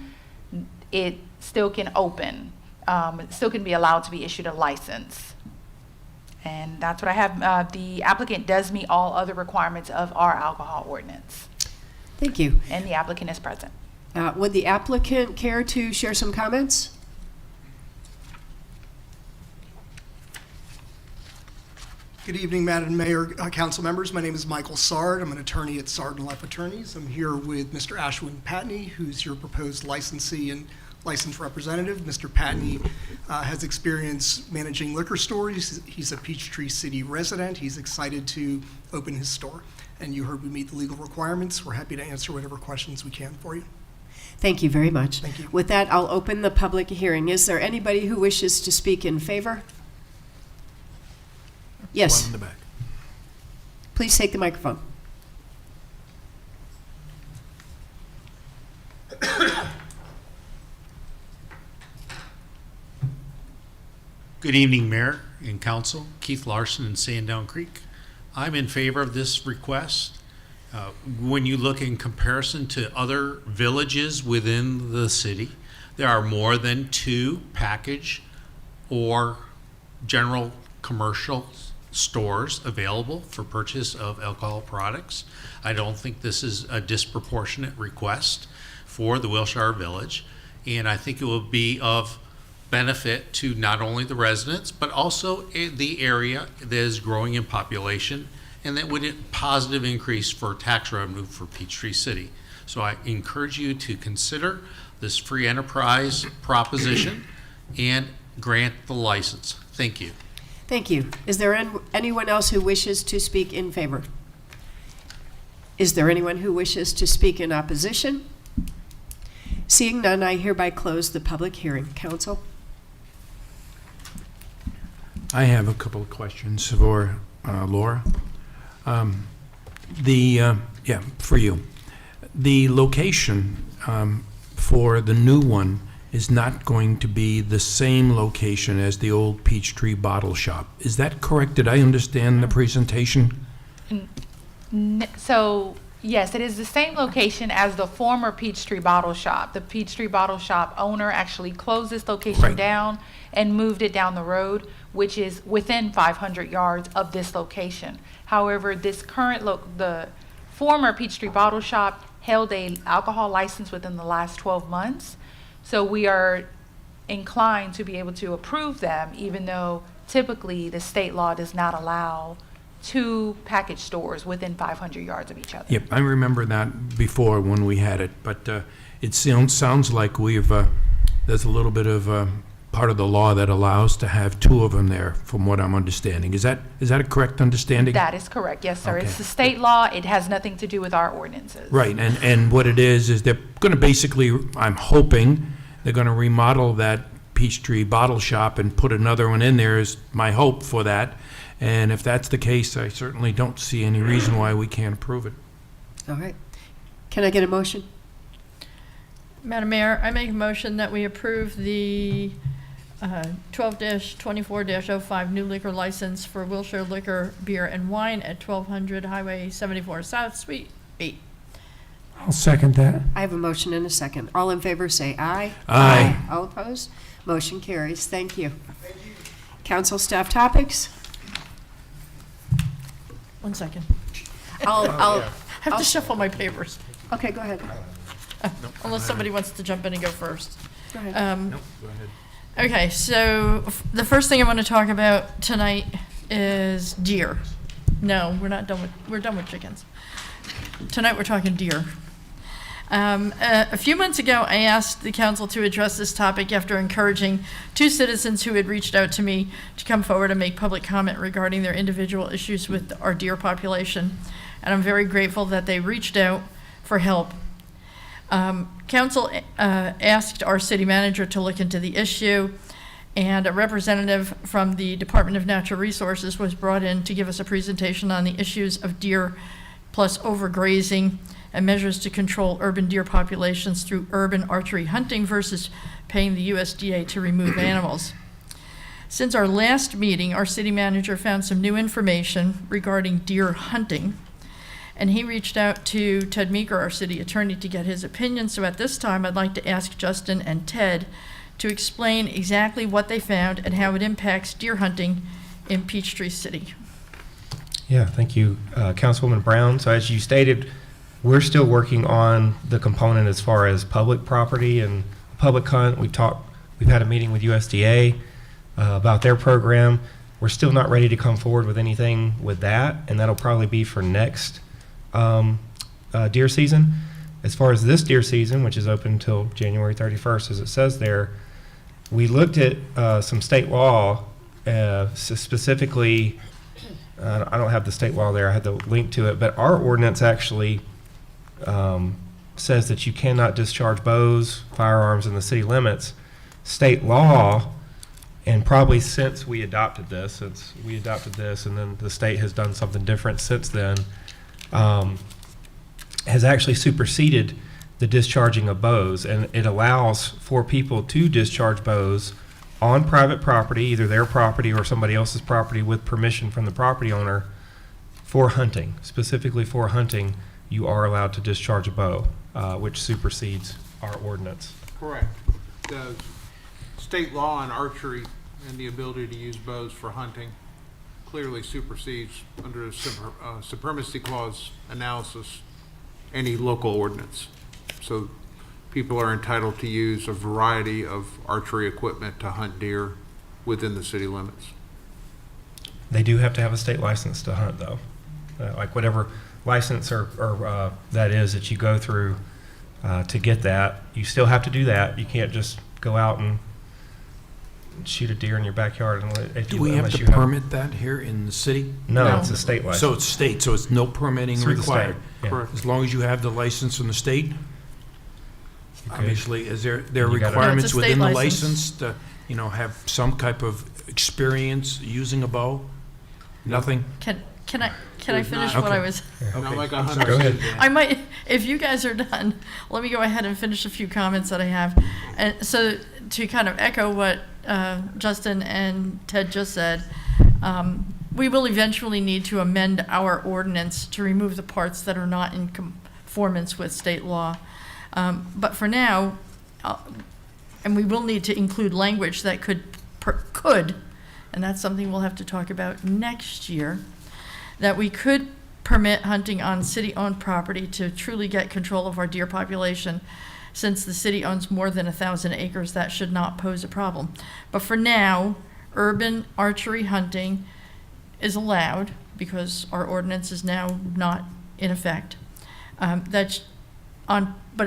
it still can open. It still can be allowed to be issued a license. And that's what I have. The applicant does meet all other requirements of our alcohol ordinance. Thank you. And the applicant is present. Would the applicant care to share some comments? Good evening, Madam Mayor, council members. My name is Michael Sard. I'm an attorney at Sard & Leff Attorneys. I'm here with Mr. Ashwin Patney, who's your proposed licensee and licensed representative. Mr. Patney has experience managing liquor stores. He's a Peachtree City resident. He's excited to open his store. And you heard we meet the legal requirements. We're happy to answer whatever questions we can for you. Thank you very much. Thank you. With that, I'll open the public hearing. Is there anybody who wishes to speak in favor? Yes. One in the back. Please take the microphone. Good evening, Mayor and Council. Keith Larson in Sandown Creek. I'm in favor of this request. When you look in comparison to other villages within the city, there are more than 2 package or general commercial stores available for purchase of alcohol products. I don't think this is a disproportionate request for the Wilshire Village, and I think it will be of benefit to not only the residents, but also the area that is growing in population, and that would positive increase for tax revenue for Peachtree City. So I encourage you to consider this free enterprise proposition and grant the license. Thank you. Thank you. Is there anyone else who wishes to speak in favor? Is there anyone who wishes to speak in opposition? Seeing none, I hereby close the public hearing. Council? I have a couple of questions for Laura. For you. The location for the new one is not going to be the same location as the old Peachtree bottle shop. Is that correct? Did I understand the presentation? So, yes, it is the same location as the former Peachtree bottle shop. The Peachtree bottle shop owner actually closed this location down and moved it down the road, which is within 500 yards of this location. However, this the former Peachtree bottle shop held an alcohol license within the last 12 months. So we are inclined to be able to approve them, even though typically the state law does not allow 2 package stores within 500 yards of each other. Yep, I remember that before when we had it, but it sounds like there's a little bit of part of the law that allows to have 2 of them there, from what I'm understanding. Is that a correct understanding? That is correct, yes, sir. Okay. It's the state law. It has nothing to do with our ordinances. Right, and what it is they're going to basically, I'm hoping, they're going to remodel that Peachtree bottle shop and put another one in there is my hope for that. And if that's the case, I certainly don't see any reason why we can't approve it. All right. Can I get a motion? Madam Mayor, I make a motion that we approve the 12-24-05 new liquor license for Wilshire Liquor, Beer, and Wine at 1200 Highway 74 South, Suite 8. I'll second that. I have a motion and a second. All in favor say aye. Aye. All opposed? Motion carries. Thank you. Council staff topics? 1 second. I'll have to shuffle my papers. Okay, go ahead. Unless somebody wants to jump in and go first. Go ahead. Go ahead. Okay, so the first thing I want to talk about tonight is deer. No, we're done with chickens. Tonight we're talking deer. A few months ago, I asked the council to address this topic after encouraging 2 citizens who had reached out to me to come forward and make public comment regarding their individual issues with our deer population. And I'm very grateful that they reached out for help. Council asked our city manager to look into the issue, and a representative from the Department of Natural Resources was brought in to give us a presentation on the issues of deer plus overgrazing and measures to control urban deer populations through urban archery hunting versus paying the USDA to remove animals. Since our last meeting, our city manager found some new information regarding deer hunting, and he reached out to Ted Meeker, our city attorney, to get his opinion. So at this time, I'd like to ask Justin and Ted to explain exactly what they found and how it impacts deer hunting in Peachtree City. Yeah, thank you, Councilwoman Brown. So as you stated, we're still working on the component as far as public property and public hunt. We've had a meeting with USDA about their program. We're still not ready to come forward with anything with that, and that'll probably be for next deer season. As far as this deer season, which is open until January 31st, as it says there, we looked at some state law, specifically, I don't have the state law there, I had the link to it, but our ordinance actually says that you cannot discharge bows, firearms in the city limits. State law, and probably since we adopted this, and then the state has done something different since then, has actually superseded the discharging of bows, and it allows for people to discharge bows on private property, either their property or somebody else's property, with permission from the property owner for hunting. Specifically for hunting, you are allowed to discharge a bow, which supersedes our ordinance. Correct. The state law on archery and the ability to use bows for hunting clearly supersedes, under a supremacy clause analysis, any local ordinance. So people are entitled to use a variety of archery equipment to hunt deer within the city limits. They do have to have a state license to hunt, though. Like whatever license or that is that you go through to get that, you still have to do that. You can't just go out and shoot a deer in your backyard. Do we have to permit that here in the city? No, it's a state license. So it's state, so it's no permitting Through the required? state, yeah. As long as you have the license from the state? Obviously, is there You gotta- requirements No, it's a within the state license. license to, have some type of experience using a bow? Nothing? Can I There's finish not. what I Okay. was? Not Okay, like I'm 100%. Go ahead. I might, if you guys are done, let me go ahead and finish a few comments that I have. And so to kind of echo what Justin and Ted just said, we will eventually need to amend our ordinance to remove the parts that are not in conformance with state law. But for now, and we will need to include language that could, and that's something we'll have to talk about next year, that we could permit hunting on city-owned property to truly get control of our deer population. Since the city owns more than 1,000 acres, that should not pose a problem. But for now, urban archery hunting is allowed because our ordinance is now not in effect. But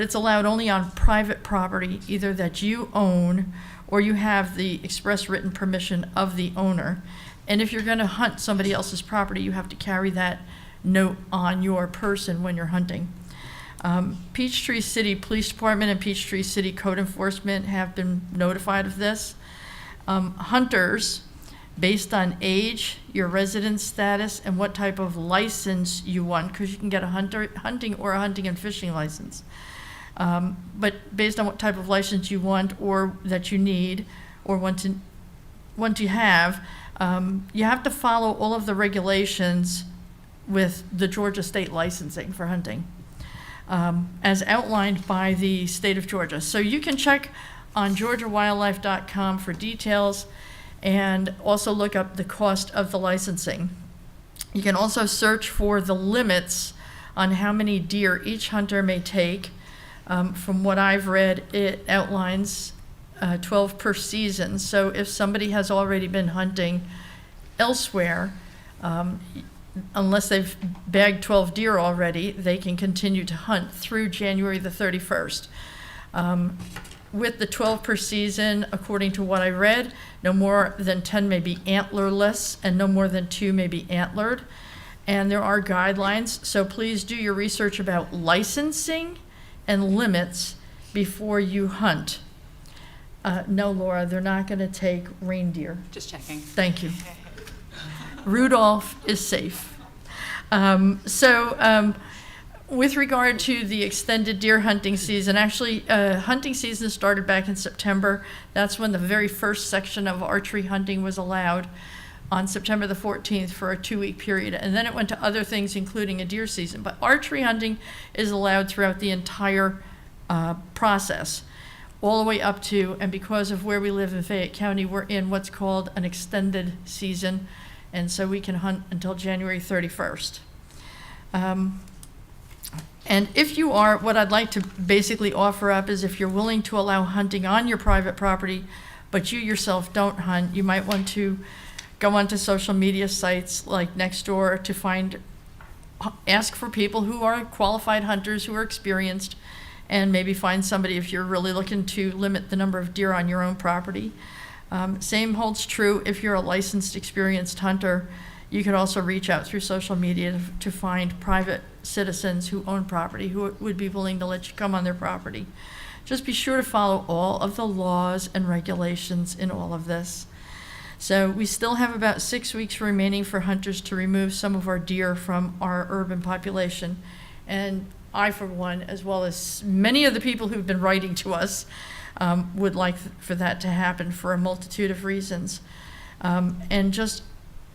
it's allowed only on private property, either that you own or you have the express written permission of the owner. And if you're going to hunt somebody else's property, you have to carry that note on your person when you're hunting. Peachtree City Police Department and Peachtree City Code Enforcement have been notified of this. Hunters, based on age, your residence status, and what type of license you want, because you can get a hunting or a hunting and fishing license. But based on what type of license you want or that you need or want to have, you have to follow all of the regulations with the Georgia state licensing for hunting, as outlined by the state of Georgia. So you can check on georgiawildlife.com for details and also look up the cost of the licensing. You can also search for the limits on how many deer each hunter may take. From what I've read, it outlines 12 per season. So if somebody has already been hunting elsewhere, unless they've bagged 12 deer already, they can continue to hunt through January the 31st. With the 12 per season, according to what I read, no more than 10 may be antlerless and no more than 2 may be antlered. And there are guidelines, so please do your research about licensing and limits before you hunt. No, Laura, they're not going to take reindeer. Just checking. Thank you. Rudolph is safe. With regard to the extended deer hunting season, actually, hunting season started back in September. That's when the very first section of archery hunting was allowed on September the 14th for a 2-week period. And then it went to other things, including a deer season. But archery hunting is allowed throughout the entire process, all the way up to, and because of where we live in Fayette County, we're in what's called an extended season. And so we can hunt until January 31st. And if you are, what I'd like to basically offer up is if you're willing to allow hunting on your private property, but you yourself don't hunt, you might want to go onto social media sites like Nextdoor to ask for people who are qualified hunters, who are experienced, and maybe find somebody if you're really looking to limit the number of deer on your own property. Same holds true if you're a licensed, experienced hunter. You could also reach out through social media to find private citizens who own property who would be willing to let you come on their property. Just be sure to follow all of the laws and regulations in all of this. So we still have about 6 weeks remaining for hunters to remove some of our deer from our urban population. And I, for one, as well as many of the people who've been writing to us, would like for that to happen for a multitude of reasons. And just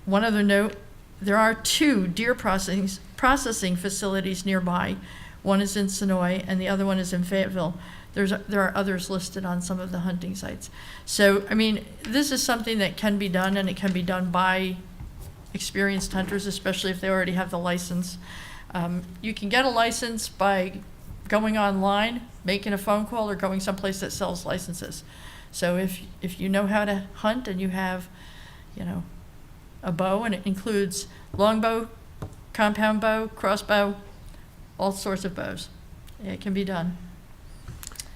one other note, there are 2 deer processing facilities nearby. One is in Sonoy and the other one is in Fayetteville. There are others listed on some of the hunting sites. So, I mean, this is something that can be done, and it can be done by experienced hunters, especially if they already have the license. You can get a license by going online, making a phone call, or going someplace that sells licenses. So if you know how to hunt and you have, a bow, and it includes longbow, compound bow, crossbow, all sorts of bows, it can be done.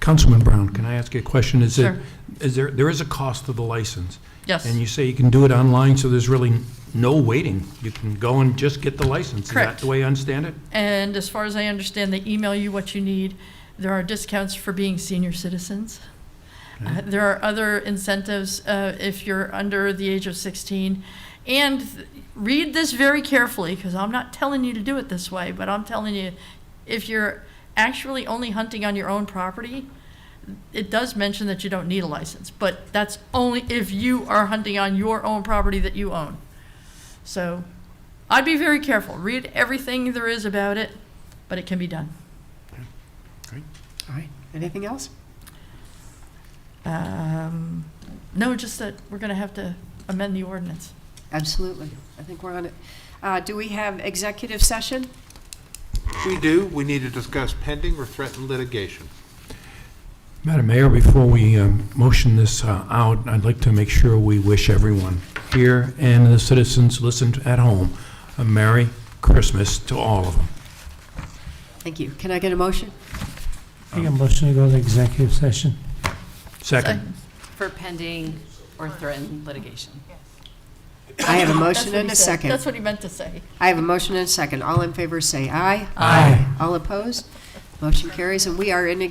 Councilman Brown, can I ask you a question? Sure. There is a cost to the license? Yes. And you say you can do it online, so there's really no waiting. You can go and just get the license. Correct. Is that the way I understand it? And as far as I understand, they email you what you need. There are discounts for being senior citizens. There are other incentives if you're under the age of 16. And read this very carefully, because I'm not telling you to do it this way, but I'm telling you, if you're actually only hunting on your own property, it does mention that you don't need a license, but that's only if you are hunting on your own property that you own. So I'd be very careful. Read everything there is about it, but it can be done. Great. All right. Anything else? No, just that we're going to have to amend the ordinance. Absolutely. I think we're on it. Do we have executive session? We do. We need to discuss pending or threatened litigation. Madam Mayor, before we motion this out, I'd like to make sure we wish everyone here and the citizens listened at home a Merry Christmas to all of them. Thank you. Can I get a motion? Make a motion to go to executive session. Second. For pending or threatened litigation. I have a motion That's what and he a said. second. That's what he meant to say. I have a motion and a second. All in favor say aye. Aye. All opposed? Motion carries, and we are in